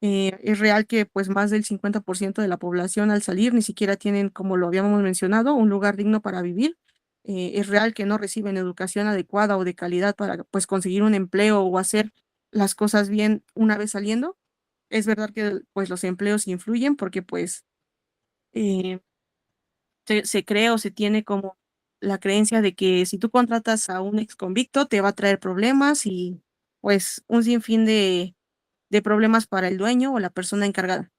Es real que pues más del 50% de la población al salir ni siquiera tienen, como lo habíamos mencionado, un lugar digno para vivir. Es real que no reciben educación adecuada o de calidad para pues conseguir un empleo o hacer las cosas bien una vez saliendo. Es verdad que pues los empleos influyen porque pues eh, se cree o se tiene como la creencia de que si tú contratas a un ex convicto te va a traer problemas y pues un sinfín de problemas para el dueño o la persona encargada.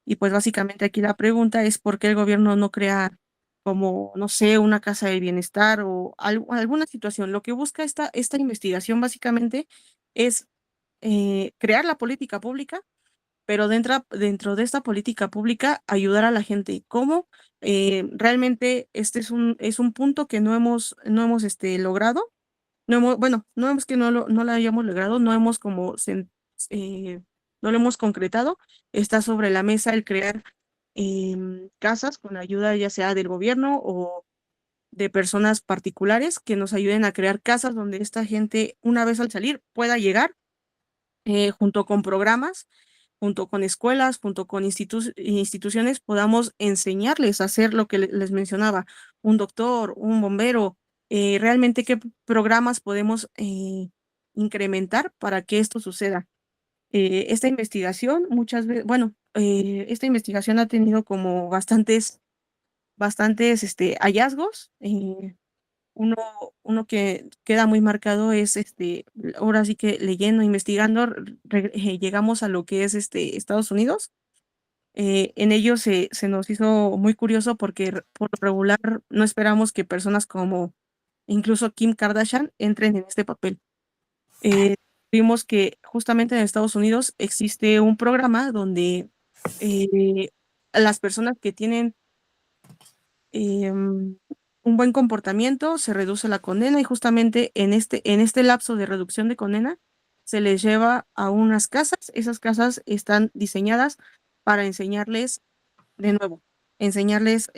Y pues básicamente aquí la pregunta es por qué el gobierno no crea como, no sé, una casa de bienestar o alguna situación. Lo que busca esta investigación básicamente es crear la política pública, pero dentro de esta política pública ayudar a la gente. ¿Cómo? Realmente este es un punto que no hemos logrado. No hemos, bueno, no hemos que no lo hayamos logrado, no hemos como no lo hemos concretado. Está sobre la mesa el crear casas con ayuda ya sea del gobierno o de personas particulares que nos ayuden a crear casas donde esta gente, una vez al salir, pueda llegar junto con programas, junto con escuelas, junto con instituciones, podamos enseñarles a hacer lo que les mencionaba, un doctor, un bombero, realmente qué programas podemos incrementar para que esto suceda. Esta investigación muchas veces, bueno, esta investigación ha tenido como bastantes hallazgos. Uno, uno que queda muy marcado es ahora sí que leyendo, investigando, llegamos a lo que es Estados Unidos. En ello se nos hizo muy curioso porque por lo regular no esperamos que personas como incluso Kim Kardashian entren en este papel. Eh, Vimos que justamente en Estados Unidos existe un programa donde eh, las personas que tienen un buen comportamiento, se reduce la condena y justamente en este lapso de reducción de condena se les lleva a unas casas. Esas casas están diseñadas para enseñarles de nuevo, enseñarles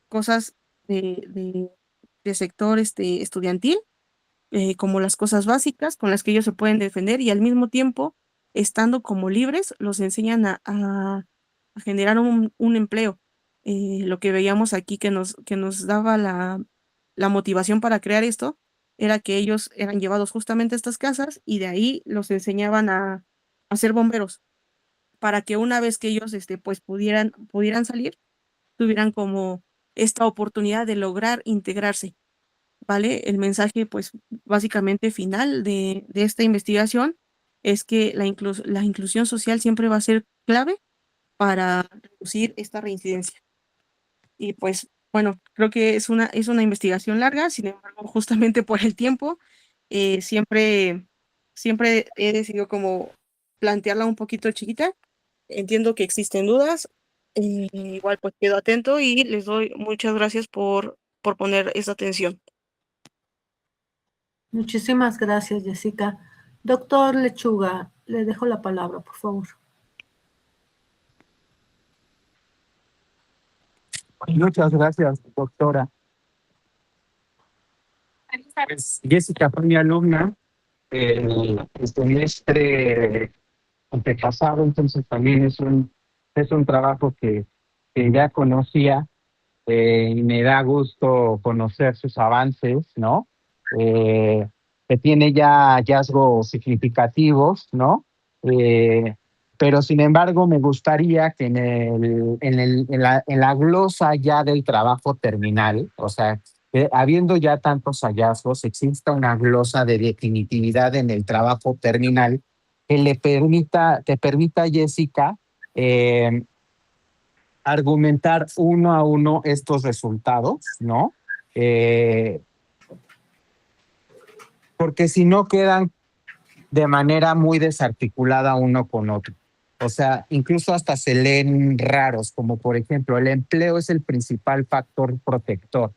cosas de sector estudiantil, como las cosas básicas con las que ellos se pueden defender y al mismo tiempo, estando como libres, los enseñan a generar un empleo. Lo que veíamos aquí que nos daba la motivación para crear esto era que ellos eran llevados justamente a estas casas y de ahí los enseñaban a ser bomberos para que una vez que ellos pues pudieran salir, tuvieran como esta oportunidad de lograr integrarse. ¿Vale? El mensaje, pues, básicamente final de esta investigación es que la inclusión social siempre va a ser clave para reducir esta reincidencia. Y pues, bueno, creo que es una investigación larga, sin embargo, justamente por el tiempo, siempre he decidido como plantearla un poquito chiquita. Entiendo que existen dudas, igual pues quedo atento y les doy muchas gracias por poner esta atención. Muchísimas gracias, Jessica. Doctor Lechuga, le dejo la palabra, por favor. Muchas gracias, doctora. Pues, Jessica fue mi alumna el semestre antepasado, entonces también es un trabajo que ya conocía, y me da gusto conocer sus avances, ¿no? Que tiene ya hallazgos significativos, ¿no? Pero sin embargo me gustaría que en la glosa ya del trabajo terminal, o sea, habiendo ya tantos hallazgos, exista una glosa de definitividad en el trabajo terminal que permita, Jessica, argumentar uno a uno estos resultados, ¿no? Porque si no quedan de manera muy desarticulada uno con otro. O sea, incluso hasta se leen raros, como por ejemplo, el empleo es el principal factor protector.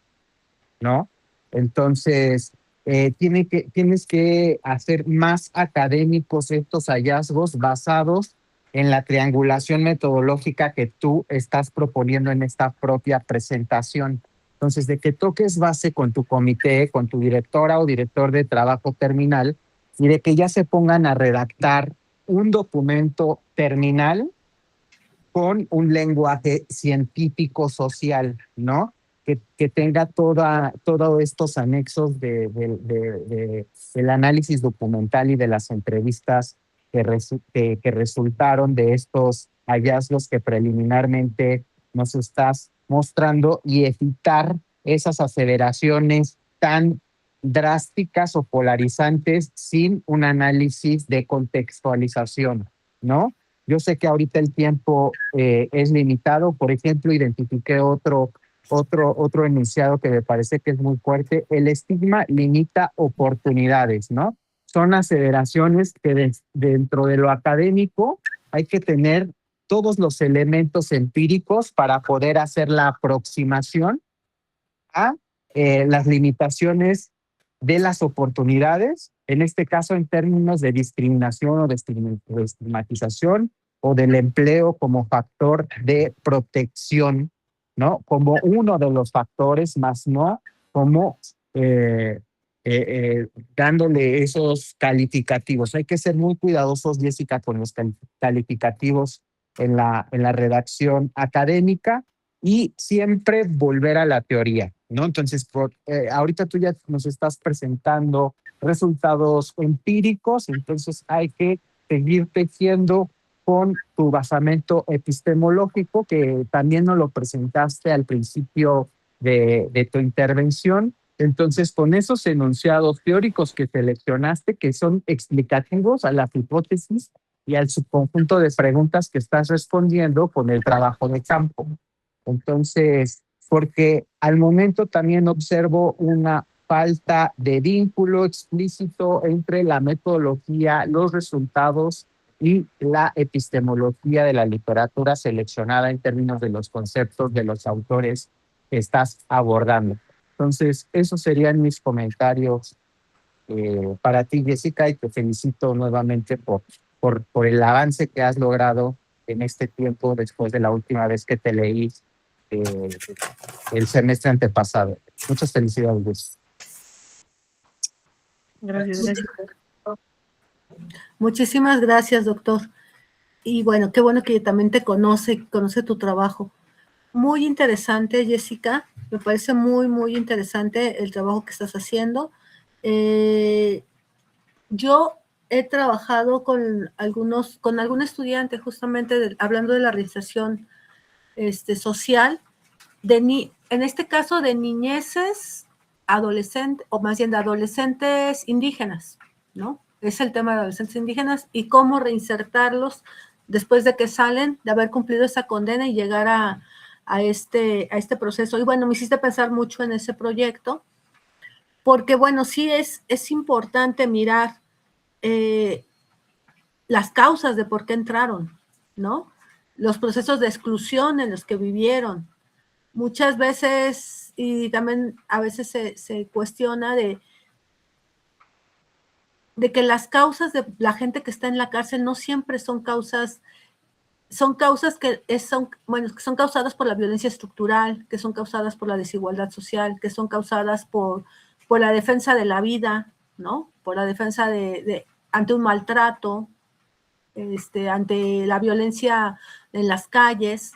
¿no? Entonces, tienes que hacer más académicos estos hallazgos basados en la triangulación metodológica que tú estás proponiendo en esta propia presentación. Entonces, de que toques base con tu comité, con tu directora o director de trabajo terminal, y de que ya se pongan a redactar un documento terminal con un lenguaje científico social, ¿no? Que tenga todos estos anexos del análisis documental y de las entrevistas que resultaron de estos hallazgos que preliminarmente nos estás mostrando, y evitar esas aseveraciones tan drásticas o polarizantes sin un análisis de contextualización, ¿no? Yo sé que ahorita el tiempo es limitado. Por ejemplo, identifiqué otro enunciado que me parece que es muy fuerte. El estigma limita oportunidades, ¿no? Son aseveraciones que dentro de lo académico hay que tener todos los elementos empíricos para poder hacer la aproximación a las limitaciones de las oportunidades, en este caso en términos de discriminación o de estigmatización, o del empleo como factor de protección, ¿no? Como uno de los factores, más no como dándole esos calificativos. Hay que ser muy cuidadosos, Jessica, con los calificativos en la redacción académica, y siempre volver a la teoría, ¿no? Entonces, ahorita tú ya nos estás presentando resultados empíricos, entonces hay que seguir tejiendo con tu basamento epistemológico, que también nos lo presentaste al principio de tu intervención. Entonces, con esos enunciados teóricos que seleccionaste, que son explicativos a las hipótesis y al subconjunto de preguntas que estás respondiendo con el trabajo de campo. Entonces, porque al momento también observo una falta de vínculo explícito entre la metodología, los resultados y la epistemología de la literatura seleccionada en términos de los conceptos de los autores que estás abordando. Entonces, esos serían mis comentarios para ti, Jessica, y te felicito nuevamente por el avance que has logrado en este tiempo después de la última vez que te leí el semestre antepasado. Muchas felicidades. Gracias. Muchísimas gracias, doctor. Y bueno, qué bueno que también te conoce tu trabajo. Muy interesante, Jessica. Me parece muy, muy interesante el trabajo que estás haciendo. Yo he trabajado con algún estudiante justamente hablando de la realización social, en este caso de niñeces, adolescentes, o más bien de adolescentes indígenas, ¿no? Es el tema de adolescentes indígenas y cómo reinsertarlos después de que salen, de haber cumplido esa condena y llegar a este proceso. Y bueno, me hiciste pensar mucho en ese proyecto, porque bueno, sí es importante mirar las causas de por qué entraron, ¿no? Los procesos de exclusión en los que vivieron. Muchas veces, y también a veces se cuestiona de que las causas de la gente que está en la cárcel no siempre son causas que son causadas por la violencia estructural, que son causadas por la desigualdad social, que son causadas por la defensa de la vida, ¿no? Por la defensa ante un maltrato, ante la violencia en las calles.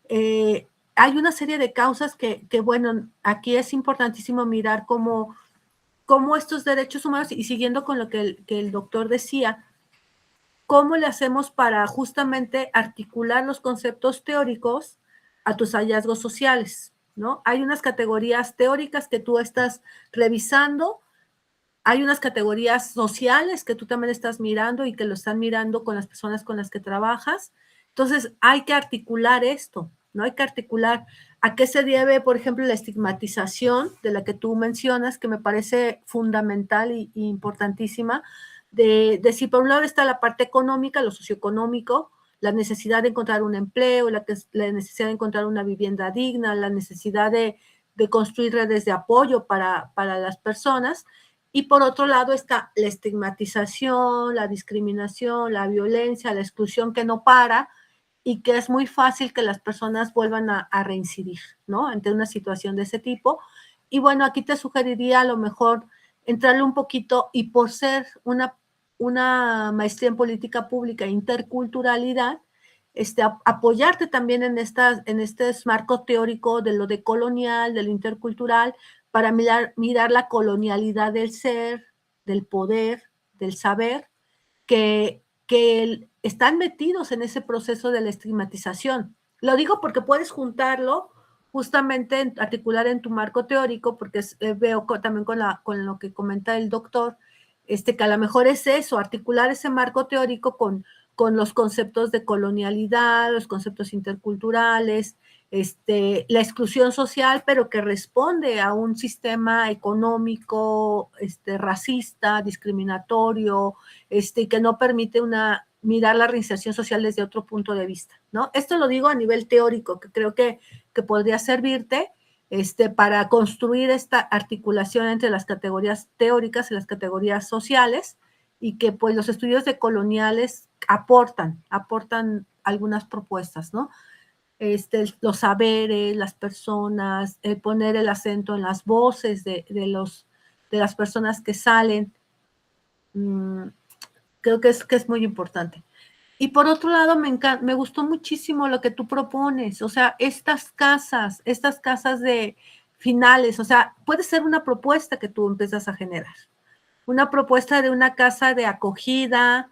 Hay una serie de causas que, bueno, aquí es importantísimo mirar cómo estos derechos humanos, y siguiendo con lo que el doctor decía, cómo le hacemos para justamente articular los conceptos teóricos a tus hallazgos sociales, ¿no? Hay unas categorías teóricas que tú estás revisando, hay unas categorías sociales que tú también estás mirando y que lo están mirando con las personas con las que trabajas. Entonces, hay que articular esto, ¿no? Hay que articular a qué se debe, por ejemplo, la estigmatización de la que tú mencionas, que me parece fundamental y importantísima, de si por un lado está la parte económica, lo socioeconómico, la necesidad de encontrar un empleo, la necesidad de encontrar una vivienda digna, la necesidad de de construir redes de apoyo para las personas. Y por otro lado está la estigmatización, la discriminación, la violencia, la exclusión que no para y que es muy fácil que las personas vuelvan a reincidir, ¿no? Ante una situación de ese tipo. Y bueno, aquí te sugeriría a lo mejor entrarle un poquito, y por ser una maestría en política pública e interculturalidad, apoyarte también en este marco teórico de lo decolonial, de lo intercultural, para mirar la colonialidad del ser, del poder, del saber, que están metidos en ese proceso de la estigmatización. Lo digo porque puedes juntarlo justamente, articular en tu marco teórico, porque veo también con lo que comenta el doctor, que a lo mejor es eso, articular ese marco teórico con los conceptos de colonialidad, los conceptos interculturales, la exclusión social, pero que responde a un sistema económico racista, discriminatorio, que no permite mirar la reinserción social desde otro punto de vista, ¿no? Esto lo digo a nivel teórico, que creo que podría servirte para construir esta articulación entre las categorías teóricas y las categorías sociales, y que pues los estudios decoloniales aportan algunas propuestas, ¿no? Los saberes, las personas, poner el acento en las voces de las personas que salen, creo que es muy importante. Y por otro lado, me gustó muchísimo lo que tú propones, o sea, estas casas de finales, o sea, puede ser una propuesta que tú empiezas a generar, una propuesta de una casa de acogida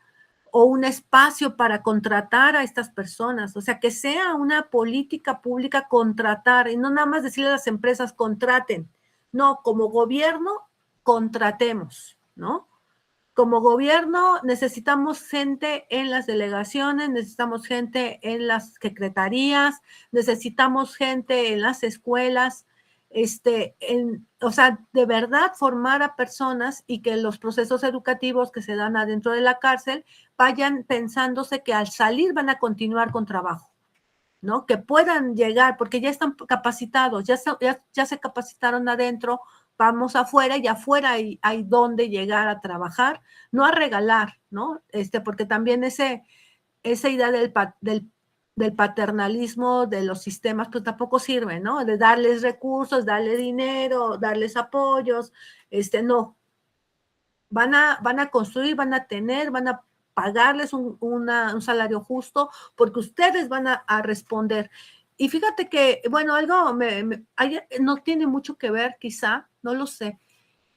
o un espacio para contratar a estas personas, o sea, que sea una política pública contratar, y no nada más decirle a las empresas contraten, no, como gobierno contratemos, ¿no? Como gobierno necesitamos gente en las delegaciones, necesitamos gente en las secretarías, necesitamos gente en las escuelas, o sea, de verdad formar a personas, y que los procesos educativos que se dan adentro de la cárcel vayan pensándose que al salir van a continuar con trabajo, ¿no? Que puedan llegar, porque ya están capacitados, ya se capacitaron adentro, vamos afuera, y afuera hay donde llegar a trabajar, no a regalar, ¿no? Porque también esa idea del paternalismo de los sistemas, pues tampoco sirve, ¿no? De darles recursos, darle dinero, darles apoyos, no. Van a construir, van a tener, van a pagarles un salario justo, porque ustedes van a responder. Y fíjate que, bueno, algo no tiene mucho que ver, quizá, no lo sé,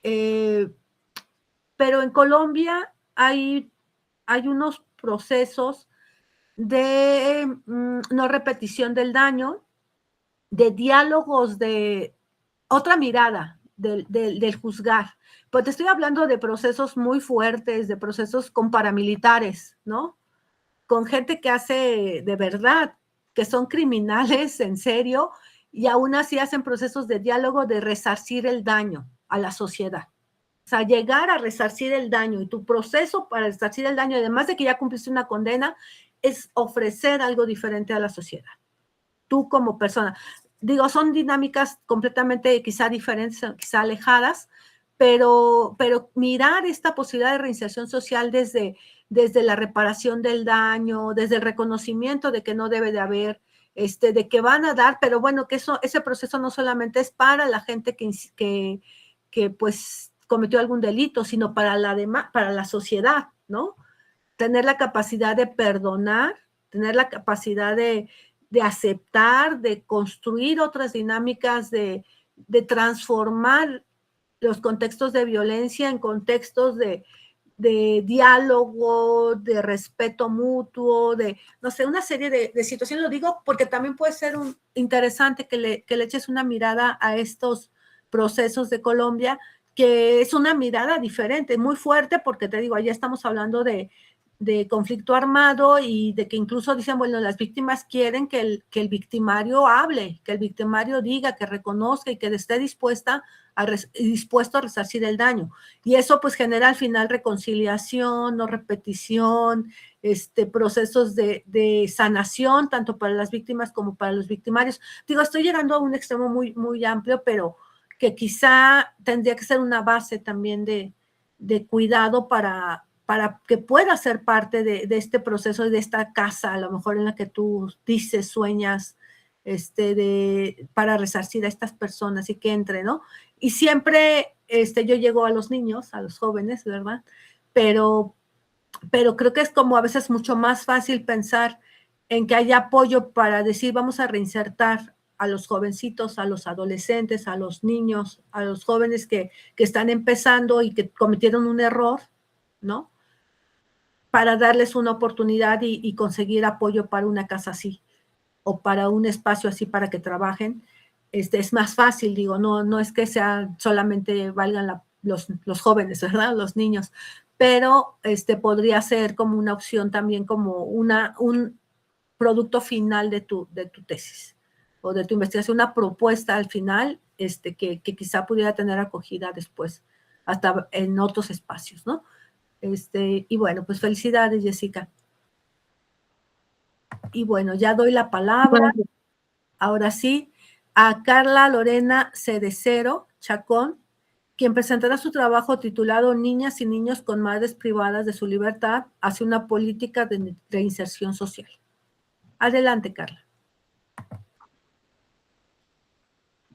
pero en Colombia hay unos procesos de no repetición del daño, de diálogos, de otra mirada del juzgar. Pues te estoy hablando de procesos muy fuertes, de procesos con paramilitares, ¿no? Con gente que hace de verdad, que son criminales en serio, y aún así hacen procesos de diálogo, de resarcir el daño a la sociedad. O sea, llegar a resarcir el daño, y tu proceso para resarcir el daño, además de que ya cumpliste una condena, es ofrecer algo diferente a la sociedad. Tú como persona. Digo, son dinámicas completamente quizá diferentes, quizá alejadas, pero mirar esta posibilidad de reinserción social desde la reparación del daño, desde el reconocimiento de que no debe de haber, de que van a dar, pero bueno, que ese proceso no solamente es para la gente que pues cometió algún delito, sino para la sociedad, ¿no? Tener la capacidad de perdonar, tener la capacidad de aceptar, de construir otras dinámicas, de transformar los contextos de violencia en contextos de diálogo, de respeto mutuo, de, no sé, una serie de situaciones. Lo digo porque también puede ser interesante que le eches una mirada a estos procesos de Colombia, que es una mirada diferente, muy fuerte, porque te digo, allá estamos hablando de conflicto armado y de que incluso dicen, bueno, las víctimas quieren que el victimario hable, que el victimario diga, que reconozca y que esté dispuesto a resarcir el daño. Y eso pues genera al final reconciliación, no repetición, procesos de sanación, tanto para las víctimas como para los victimarios. Digo, estoy llegando a un extremo muy, muy amplio, pero que quizá tendría que ser una base también de cuidado para que pueda ser parte de este proceso y de esta casa, a lo mejor en la que tú dices, sueñas, para resarcir a estas personas y que entre, ¿no? Y siempre yo llego a los niños, a los jóvenes, ¿verdad? Pero creo que es como a veces mucho más fácil pensar en que haya apoyo para decir, vamos a reinsertar a los jovencitos, a los adolescentes, a los niños, a los jóvenes que están empezando y que cometieron un error, ¿no? Para darles una oportunidad y conseguir apoyo para una casa así, o para un espacio así para que trabajen. Es más fácil, digo, no es que sea solamente valgan los jóvenes, ¿verdad? Los niños, pero podría ser como una opción también, como un producto final de tu tesis o de tu investigación, una propuesta al final que quizá pudiera tener acogida después, hasta en otros espacios, ¿no? Y bueno, pues felicidades, Jessica. Y bueno, ya doy la palabra, ahora sí, a Carla Lorena Cedecero Chacón, quien presentará su trabajo titulado Niñas y niños con madres privadas de su libertad hacia una política de reinserción social. Adelante, Carla.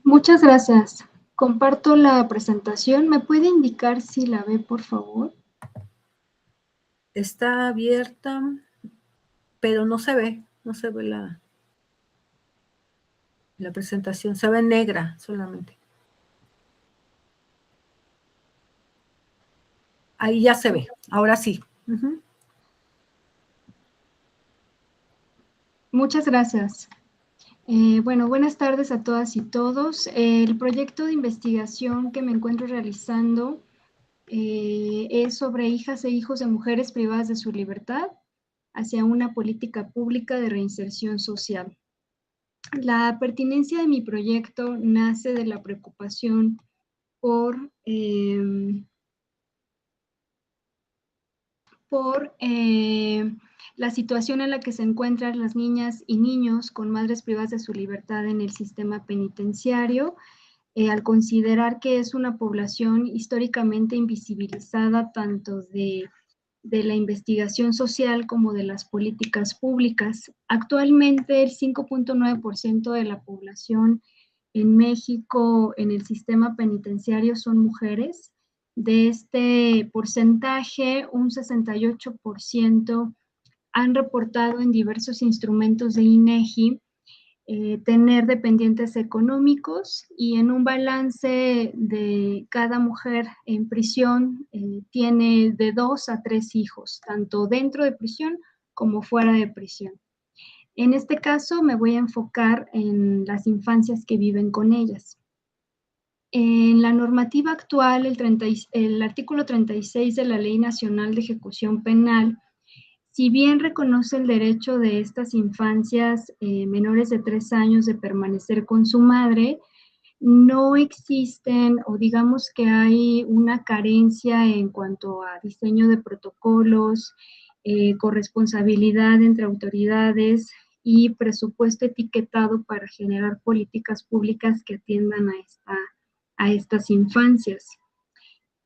Muchas gracias. Comparto la presentación. ¿Me puede indicar si la ve, por favor? Está abierta, pero no se ve la presentación. Se ve negra solamente. Ahí ya se ve, ahora sí. Muchas gracias. Bueno, buenas tardes a todas y todos. El proyecto de investigación que me encuentro realizando es sobre hijas e hijos de mujeres privadas de su libertad hacia una política pública de reinserción social. La pertinencia de mi proyecto nace de la preocupación por la situación en la que se encuentran las niñas y niños con madres privadas de su libertad en el sistema penitenciario, al considerar que es una población históricamente invisibilizada tanto de la investigación social como de las políticas públicas. Actualmente el 5.9% de la población en México en el sistema penitenciario son mujeres. De este porcentaje, un 68% han reportado en diversos instrumentos de INEGI tener dependientes económicos, y en un balance de cada mujer en prisión tiene de 2 a 3 hijos, tanto dentro de prisión como fuera de prisión. En este caso me voy a enfocar en las infancias que viven con ellas. En la normativa actual, el artículo 36 de la Ley Nacional de Ejecución Penal, si bien reconoce el derecho de estas infancias menores de 3 años de permanecer con su madre, no existen, o digamos que hay una carencia en cuanto a diseño de protocolos, corresponsabilidad entre autoridades y presupuesto etiquetado para generar políticas públicas que atiendan a estas infancias.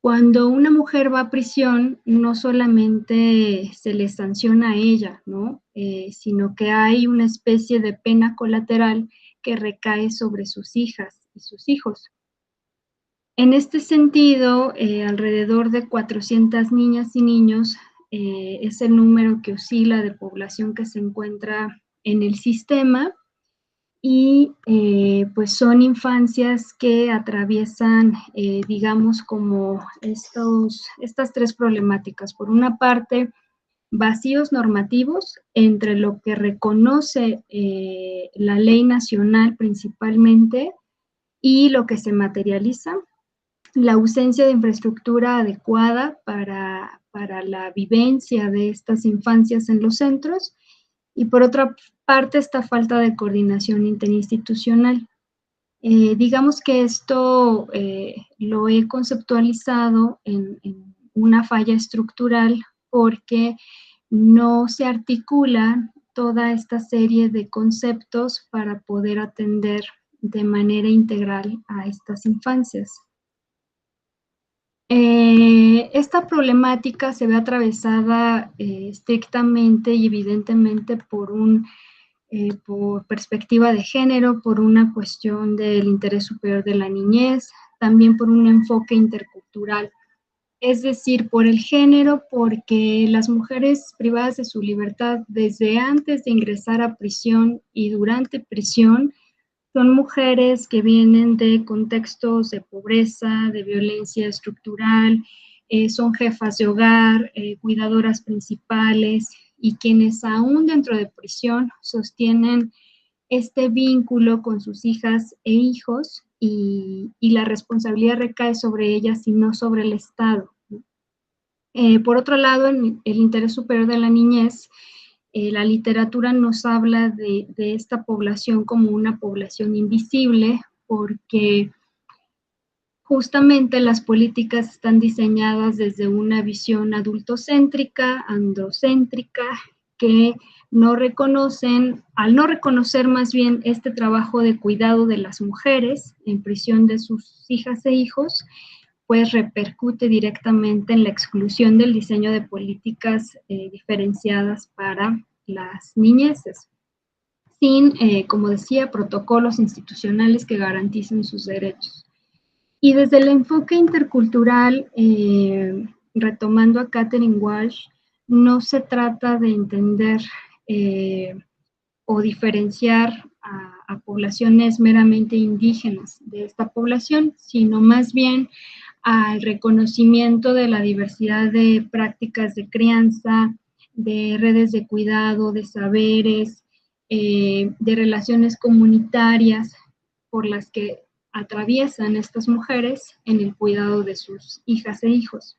Cuando una mujer va a prisión, no solamente se le sanciona a ella, ¿no? Sino que hay una especie de pena colateral que recae sobre sus hijas y sus hijos. En este sentido, alrededor de 400 niñas y niños es el número que oscila de población que se encuentra en el sistema, y pues son infancias que atraviesan, digamos, como estas 3 problemáticas. Por una parte, vacíos normativos entre lo que reconoce la ley nacional principalmente y lo que se materializa, la ausencia de infraestructura adecuada para para la vivencia de estas infancias en los centros, y por otra parte esta falta de coordinación interinstitucional. Digamos que esto lo he conceptualizado en una falla estructural porque no se articula toda esta serie de conceptos para poder atender de manera integral a estas infancias. Esta problemática se ve atravesada estrictamente y evidentemente por perspectiva de género, por una cuestión del interés superior de la niñez, también por un enfoque intercultural. Es decir, por el género, porque las mujeres privadas de su libertad desde antes de ingresar a prisión y durante prisión son mujeres que vienen de contextos de pobreza, de violencia estructural, son jefas de hogar, cuidadoras principales, y quienes aún dentro de prisión sostienen este vínculo con sus hijas e hijos, y la responsabilidad recae sobre ellas y no sobre el Estado. Por otro lado, el interés superior de la niñez, la literatura nos habla de esta población como una población invisible, porque justamente las políticas están diseñadas desde una visión adultocéntrica, androcéntrica, que no reconocen, al no reconocer más bien este trabajo de cuidado de las mujeres en prisión de sus hijas e hijos, pues repercute directamente en la exclusión del diseño de políticas diferenciadas para las niñeces, sin, como decía, protocolos institucionales que garanticen sus derechos. Y desde el enfoque intercultural, retomando a Katherine Walsh, no se trata de entender o diferenciar a poblaciones meramente indígenas de esta población, sino más bien al reconocimiento de la diversidad de prácticas de crianza, de redes de cuidado, de saberes, de relaciones comunitarias por las que atraviesan estas mujeres en el cuidado de sus hijas e hijos.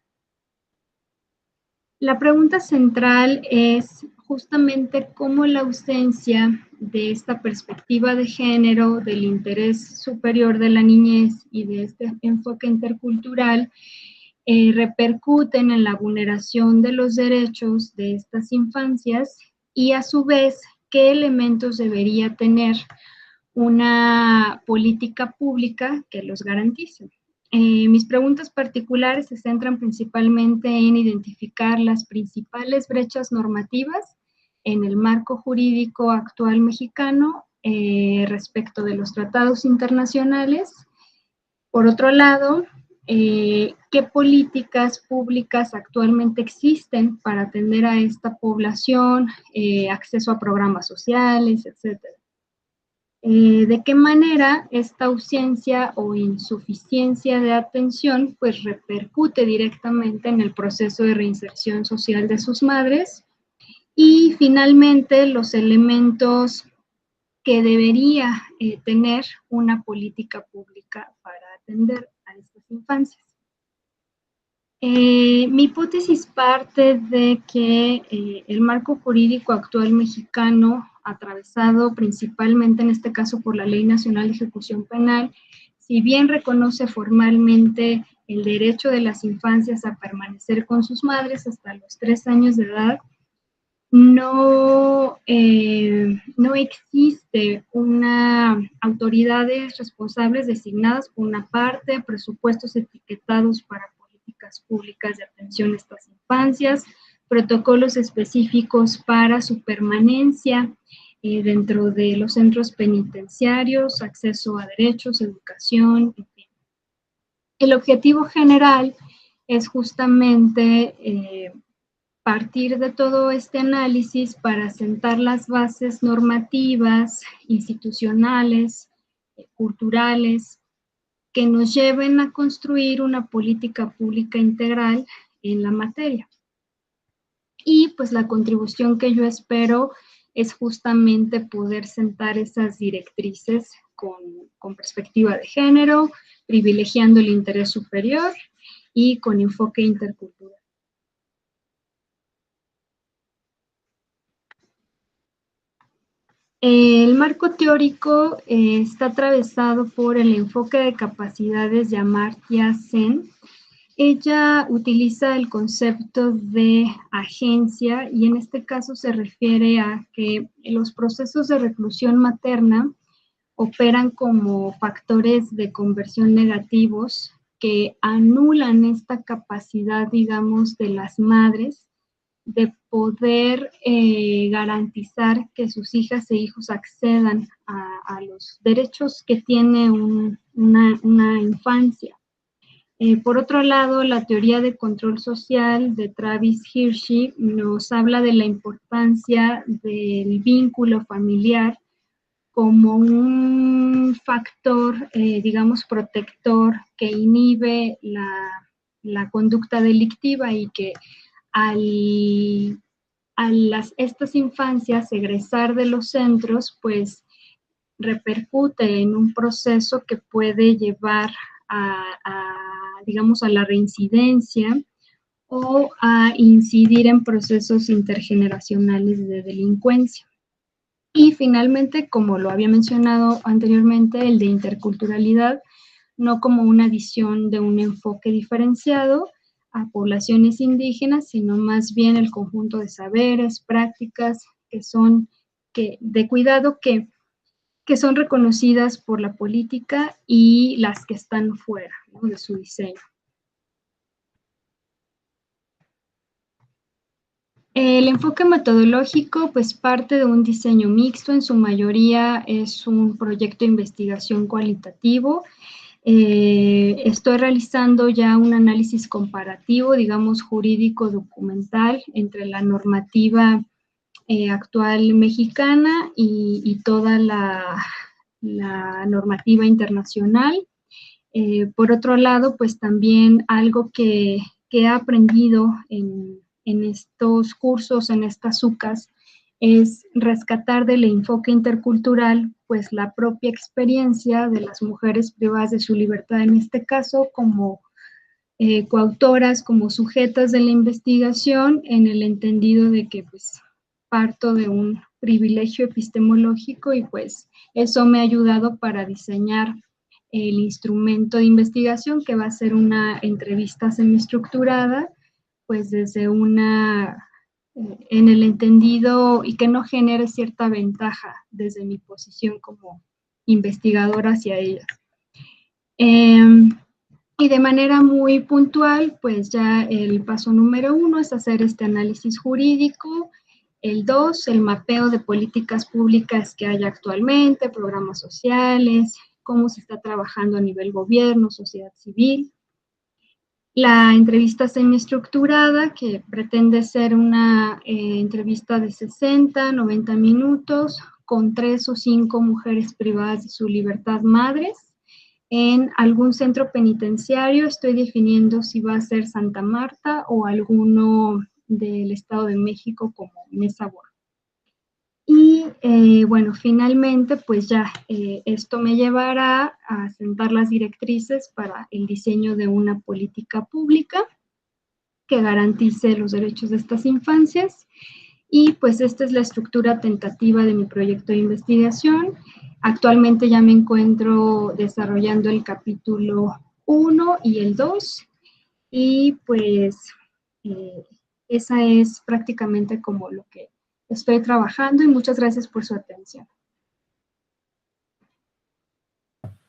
La pregunta central es justamente cómo la ausencia de esta perspectiva de género, del interés superior de la niñez y de este enfoque intercultural repercuten en la vulneración de los derechos de estas infancias, y a su vez qué elementos debería tener una política pública que los garantice. Mis preguntas particulares se centran principalmente en identificar las principales brechas normativas en el marco jurídico actual mexicano respecto de los tratados internacionales. Por otro lado, ¿qué políticas públicas actualmente existen para atender a esta población, acceso a programas sociales, etcétera? ¿De qué manera esta ausencia o insuficiencia de atención pues repercute directamente en el proceso de reinserción social de sus madres? Y finalmente, los elementos que debería tener una política pública para atender a estas infancias. Mi hipótesis parte de que el marco jurídico actual mexicano, atravesado principalmente en este caso por la Ley Nacional de Ejecución Penal, si bien reconoce formalmente el derecho de las infancias a permanecer con sus madres hasta los 3 años de edad, no existe autoridades responsables designadas por una parte, presupuestos etiquetados para políticas públicas de atención a estas infancias, protocolos específicos para su permanencia dentro de los centros penitenciarios, acceso a derechos, educación, en fin. El objetivo general es justamente partir de todo este análisis para sentar las bases normativas, institucionales, culturales, que nos lleven a construir una política pública integral en la materia. Y pues la contribución que yo espero es justamente poder sentar esas directrices con perspectiva de género, privilegiando el interés superior y con enfoque intercultural. El marco teórico está atravesado por el enfoque de capacidades de Amartya Sen. Ella utiliza el concepto de agencia y en este caso se refiere a que los procesos de reclusión materna operan como factores de conversión negativos que anulan esta capacidad, digamos, de las madres de poder garantizar que sus hijas e hijos accedan a los derechos que tiene una infancia. Por otro lado, la teoría de control social de Travis Hirschi nos habla de la importancia del vínculo familiar como un factor, digamos, protector que inhibe la conducta delictiva y que estas infancias egresar de los centros, pues repercute en un proceso que puede llevar digamos, a la reincidencia o a incidir en procesos intergeneracionales de delincuencia. Y finalmente, como lo había mencionado anteriormente, el de interculturalidad, no como una visión de un enfoque diferenciado a poblaciones indígenas, sino más bien el conjunto de saberes, prácticas de cuidado que son reconocidas por la política y las que están fuera, ¿no?, de su diseño. El enfoque metodológico pues parte de un diseño mixto, en su mayoría es un proyecto de investigación cualitativo. Estoy realizando ya un análisis comparativo, digamos, jurídico documental entre la normativa actual mexicana y toda la normativa internacional. Por otro lado, pues también algo que he aprendido en estos cursos, en estas UCAS, es rescatar del enfoque intercultural, pues la propia experiencia de las mujeres privadas de su libertad, en este caso como coautoras, como sujetas de la investigación, en el entendido de que pues parto de un privilegio epistemológico y pues eso me ha ayudado para diseñar el instrumento de investigación que va a ser una entrevista semiestructurada, pues desde en el entendido y que no genere cierta ventaja desde mi posición como investigadora hacia ellas. Y de manera muy puntual, pues ya el paso número 1 es hacer este análisis jurídico. El 2, el mapeo de políticas públicas que hay actualmente, programas sociales, cómo se está trabajando a nivel gobierno, sociedad civil. La entrevista semiestructurada, que pretende ser una entrevista de 60, 90 minutos con 3 o 5 mujeres privadas de su libertad madres en algún centro penitenciario. Estoy definiendo si va a ser Santa Marta o alguno del Estado de México como Mesa Borja. Y bueno, finalmente, pues ya esto me llevará a sentar las directrices para el diseño de una política pública que garantice los derechos de estas infancias. Y pues esta es la estructura tentativa de mi proyecto de investigación. Actualmente ya me encuentro desarrollando el capítulo 1 y el 2. Y pues esa es prácticamente como lo que estoy trabajando, y muchas gracias por su atención.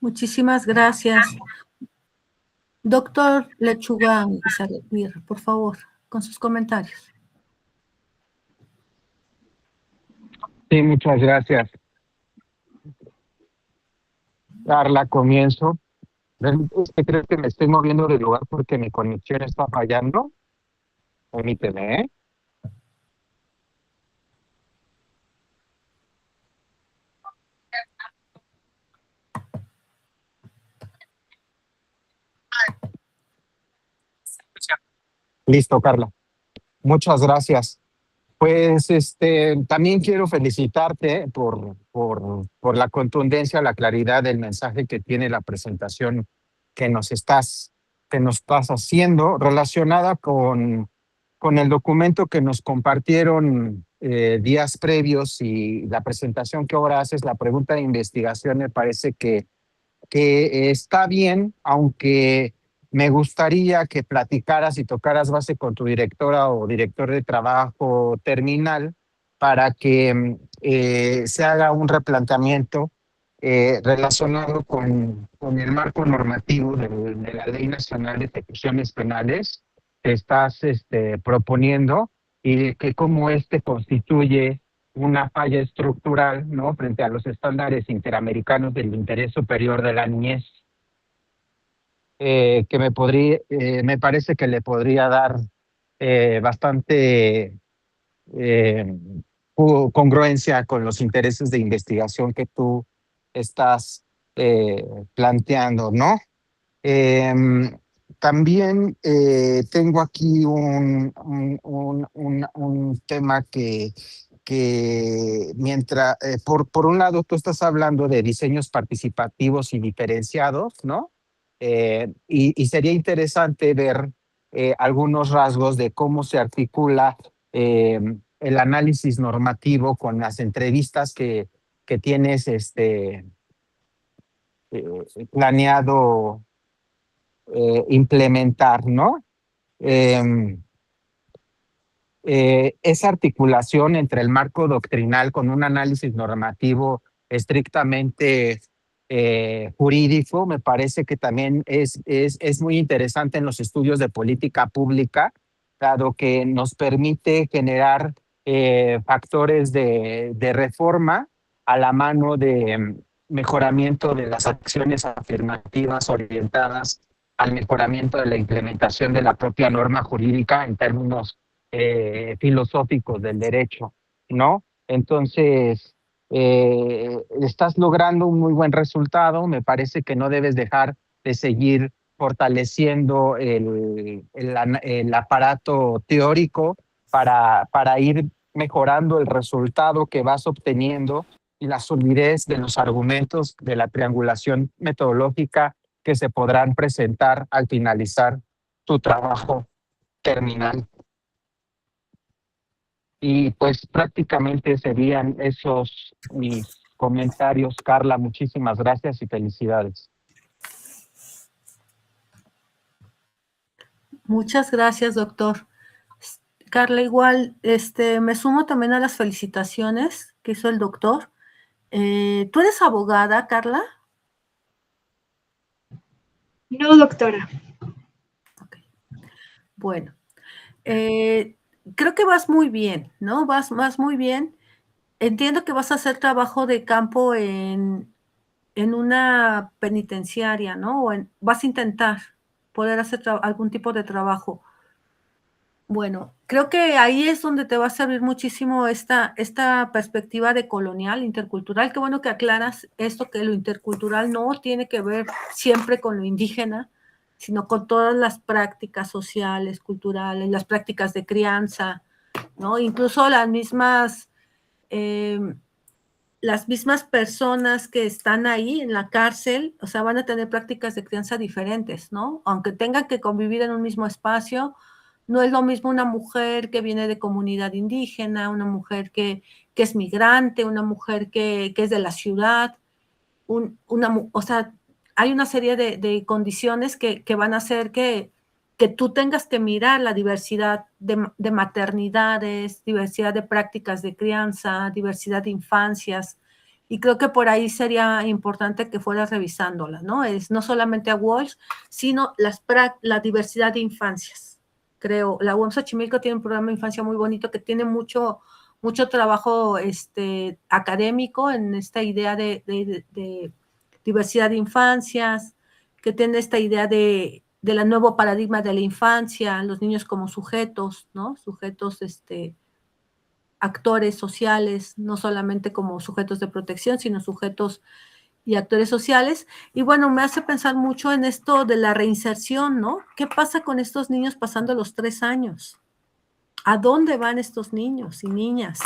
Muchísimas gracias. Doctor Lechuga Izaguirre, por favor, con sus comentarios. Sí, muchas gracias. Carla, comienzo. Creo que me estoy moviendo de lugar porque mi conexión está fallando. Permíteme, ¿eh? Listo, Carla. Muchas gracias. Pues también quiero felicitarte por la contundencia, la claridad del mensaje que tiene la presentación que nos estás haciendo relacionada con el documento que nos compartieron días previos y la presentación que ahora haces, la pregunta de investigación, me parece que está bien, aunque me gustaría que platicaras y tocaras base con tu directora o director de trabajo terminal para que se haga un replanteamiento relacionado con el marco normativo de la Ley Nacional de Ejecuciones Penales que estás proponiendo y que cómo constituye una falla estructural, ¿no?, frente a los estándares interamericanos del interés superior de la niñez, que me parece que le podría dar bastante congruencia con los intereses de investigación que tú estás planteando, ¿no? También tengo aquí un tema que mientras, por un lado, tú estás hablando de diseños participativos y diferenciados, ¿no? Y sería interesante ver algunos rasgos de cómo se articula el análisis normativo con las entrevistas que tienes planeado implementar, ¿no? Esa articulación entre el marco doctrinal con un análisis normativo estrictamente jurídico, me parece que también es muy interesante en los estudios de política pública, dado que nos permite generar factores de reforma a la mano de mejoramiento de las acciones afirmativas orientadas al mejoramiento de la implementación de la propia norma jurídica en términos filosóficos del derecho, ¿no? Entonces, estás logrando un muy buen resultado. Me parece que no debes dejar de seguir fortaleciendo el aparato teórico para ir mejorando el resultado que vas obteniendo y la solidez de los argumentos de la triangulación metodológica que se podrán presentar al finalizar tu trabajo terminal. Y pues prácticamente serían esos mis comentarios, Carla. Muchísimas gracias y felicidades. Muchas gracias, doctor. Carla, igual, me sumo también a las felicitaciones que hizo el doctor. ¿Tú eres abogada, Carla? No, doctora. Okay. Bueno, creo que vas muy bien, ¿no? Vas muy bien. Entiendo que vas a hacer trabajo de campo en una penitenciaria, ¿no? Vas a intentar poder hacer algún tipo de trabajo. Bueno, creo que ahí es donde te va a servir muchísimo esta perspectiva de colonial, intercultural. Qué bueno que aclaras esto, que lo intercultural no tiene que ver siempre con lo indígena, sino con todas las prácticas sociales, culturales, las prácticas de crianza, ¿no? Incluso las mismas personas que están ahí en la cárcel, o sea, van a tener prácticas de crianza diferentes, ¿no? Aunque tengan que convivir en un mismo espacio, no es lo mismo una mujer que viene de comunidad indígena, una mujer que es migrante, una mujer que es de la ciudad, o sea, hay una serie de condiciones que van a hacer que tú tengas que mirar la diversidad de maternidades, diversidad de prácticas de crianza, diversidad de infancias, y creo que por ahí sería importante que fueras revisándola, ¿no? Es no solamente a Walsh, sino la diversidad de infancias. Creo, la UAM Xochimilco tiene un programa de infancia muy bonito que tiene mucho trabajo académico en esta idea de diversidad de infancias, que tiene esta idea de la nuevo paradigma de la infancia, los niños como sujetos, ¿no? Sujetos, actores sociales, no solamente como sujetos de protección, sino sujetos y actores sociales. Y bueno, me hace pensar mucho en esto de la reinserción, ¿no? ¿Qué pasa con estos niños pasando los 3 años? ¿A dónde van estos niños y niñas?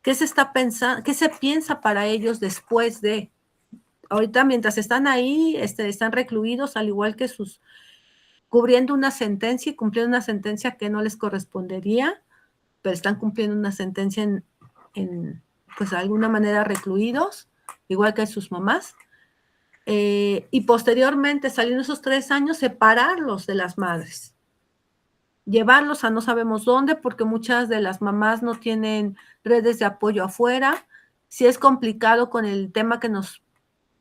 ¿Qué se está pensando? ¿Qué se piensa para ellos después de? Ahorita, mientras están ahí, están recluidos, al igual que cubriendo una sentencia y cumpliendo una sentencia que no les correspondería, pero están cumpliendo una sentencia pues de alguna manera recluidos, igual que sus mamás, y posteriormente, saliendo esos 3 años, separarlos de las madres, llevarlos a no sabemos dónde, porque muchas de las mamás no tienen redes de apoyo afuera. Si es complicado con el tema que nos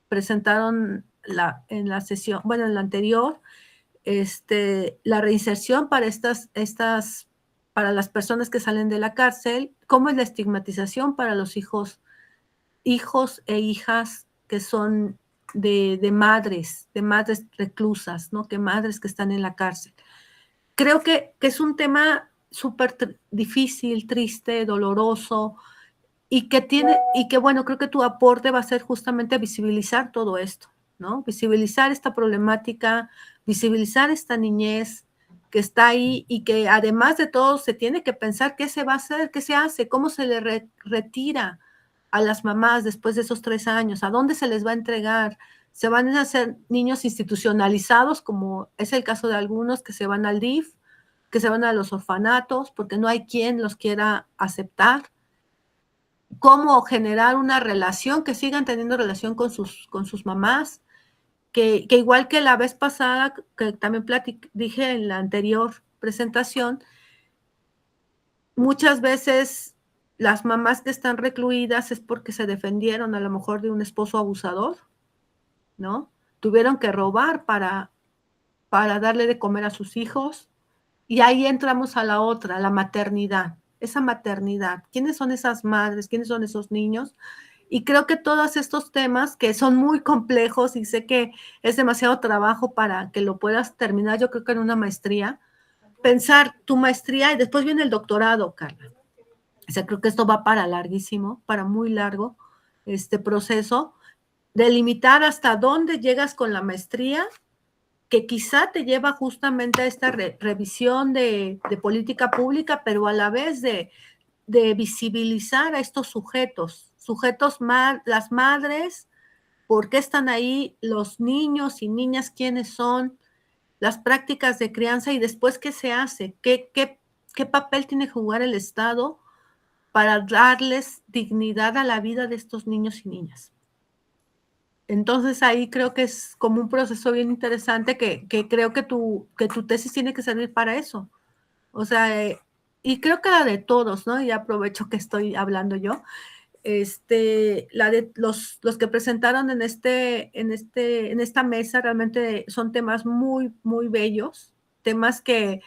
presentaron en la sesión, bueno, en la anterior, la reinserción para para las personas que salen de la cárcel, cómo es la estigmatización para los hijos e hijas que son de madres reclusas, ¿no? Que madres que están en la cárcel. Creo que es un tema súper difícil, triste, doloroso, y que bueno, creo que tu aporte va a ser justamente visibilizar todo esto, ¿no? Visibilizar esta problemática, visibilizar esta niñez que está ahí y que además de todo se tiene que pensar qué se va a hacer, qué se hace, cómo se le retira a las mamás después de esos 3 años, a dónde se les va a entregar. Se van a hacer niños institucionalizados, como es el caso de algunos que se van al DIF, que se van a los orfanatos, porque no hay quien los quiera aceptar. Cómo generar una relación, que sigan teniendo relación con sus mamás, que igual que la vez pasada, que también dije en la anterior presentación, muchas veces las mamás que están recluidas es porque se defendieron a lo mejor de un esposo abusador, ¿no? Tuvieron que robar para darle de comer a sus hijos, y ahí entramos a la otra, la maternidad. Esa maternidad, ¿quiénes son esas madres? ¿Quiénes son esos niños? Y creo que todos estos temas que son muy complejos y sé que es demasiado trabajo para que lo puedas terminar, yo creo que en una maestría, pensar tu maestría y después viene el doctorado, Carla. O sea, creo que esto va para larguísimo, para muy largo, este proceso, delimitar hasta dónde llegas con la maestría, que quizá te lleva justamente a esta revisión de política pública, pero a la vez de visibilizar a estos sujetos, las madres, por qué están ahí, los niños y niñas, quiénes son, las prácticas de crianza y después qué se hace, qué papel tiene que jugar el Estado para darles dignidad a la vida de estos niños y niñas. Entonces ahí creo que es como un proceso bien interesante que creo que tu tesis tiene que servir para eso. O sea, y creo que la de todos, ¿no? Y aprovecho que estoy hablando yo. La de los que presentaron en esta mesa realmente son temas muy, muy bellos, temas que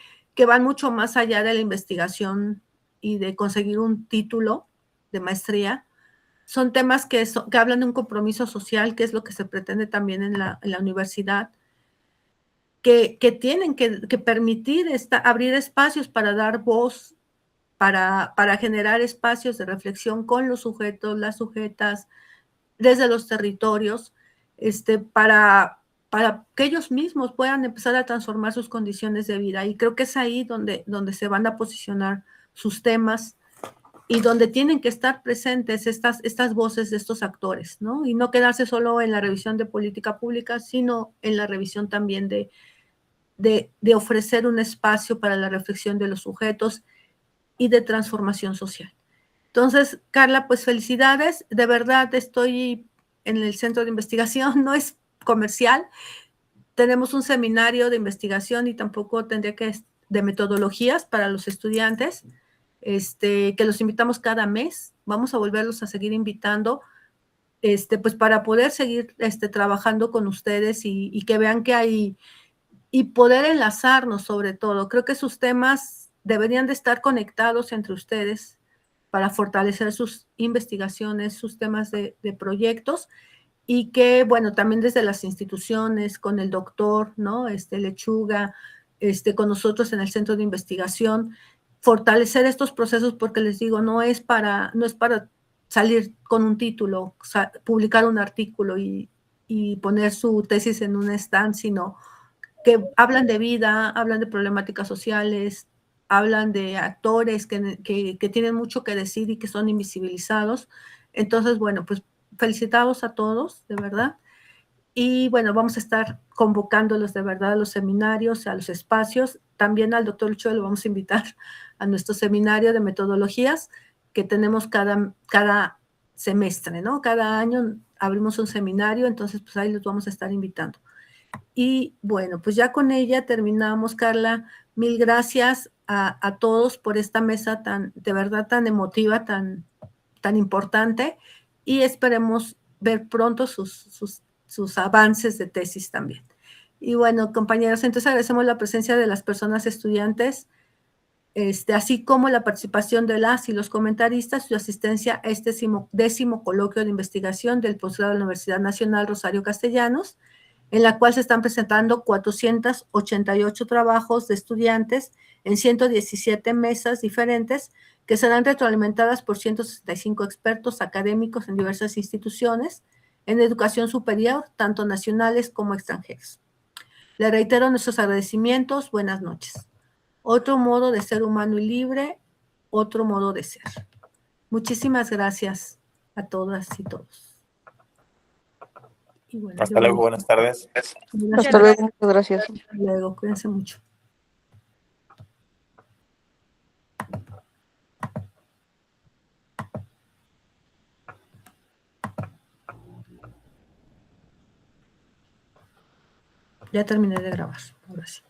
van mucho más allá de la investigación y de conseguir un título de maestría. Son temas que hablan de un compromiso social, que es lo que se pretende también en la universidad, que tienen que permitir abrir espacios para dar voz, para generar espacios de reflexión con los sujetos, las sujetas, desde los territorios, para que ellos mismos puedan empezar a transformar sus condiciones de vida. Y creo que es ahí donde se van a posicionar sus temas y donde tienen que estar presentes estas voces de estos actores, ¿no? Y no quedarse solo en la revisión de política pública, sino en la revisión también de ofrecer un espacio para la reflexión de los sujetos y de transformación social. Entonces, Carla, pues felicidades. De verdad estoy en el centro de investigación, no es comercial. Tenemos un seminario de investigación y tampoco tendría que de metodologías para los estudiantes, que los invitamos cada mes. Vamos a volverlos a seguir invitando, pues para poder seguir trabajando con ustedes y que vean que hay, y poder enlazarnos sobre todo. Creo que sus temas deberían de estar conectados entre ustedes para fortalecer sus investigaciones, sus temas de proyectos, y que, bueno, también desde las instituciones, con el doctor, ¿no? Lechuga, con nosotros en el centro de investigación, fortalecer estos procesos, porque les digo, no es para salir con un título, publicar un artículo y poner su tesis en un stand, sino que hablan de vida, hablan de problemáticas sociales, hablan de actores que tienen mucho que decir y que son invisibilizados. Entonces, bueno, pues felicitados a todos, de verdad. Y bueno, vamos a estar convocándolos de verdad a los seminarios, a los espacios. También al doctor Lucho lo vamos a invitar a nuestro seminario de metodologías que tenemos cada semestre, ¿no? Cada año abrimos un seminario, entonces pues ahí los vamos a estar invitando. Y bueno, pues ya con ella terminamos, Carla. Mil gracias a todos por esta mesa de verdad tan emotiva, tan importante, y esperemos ver pronto sus avances de tesis también. Y bueno, compañeros, entonces agradecemos la presencia de las personas estudiantes, así como la participación de las y los comentaristas, su asistencia a este 10º coloquio de investigación del posgrado de la Universidad Nacional Rosario Castellanos, en la cual se están presentando 488 trabajos de estudiantes en 117 mesas diferentes que serán retroalimentadas por 165 expertos académicos en diversas instituciones en educación superior, tanto nacionales como extranjeras. Le reitero nuestros agradecimientos. Buenas noches. Otro modo de ser humano y libre, otro modo de ser. Muchísimas gracias a todas y todos. Y bueno, Hasta luego, buenas tardes. Hasta luego, muchas gracias. Hasta luego, cuídense mucho. Ya terminé de grabar, ahora sí.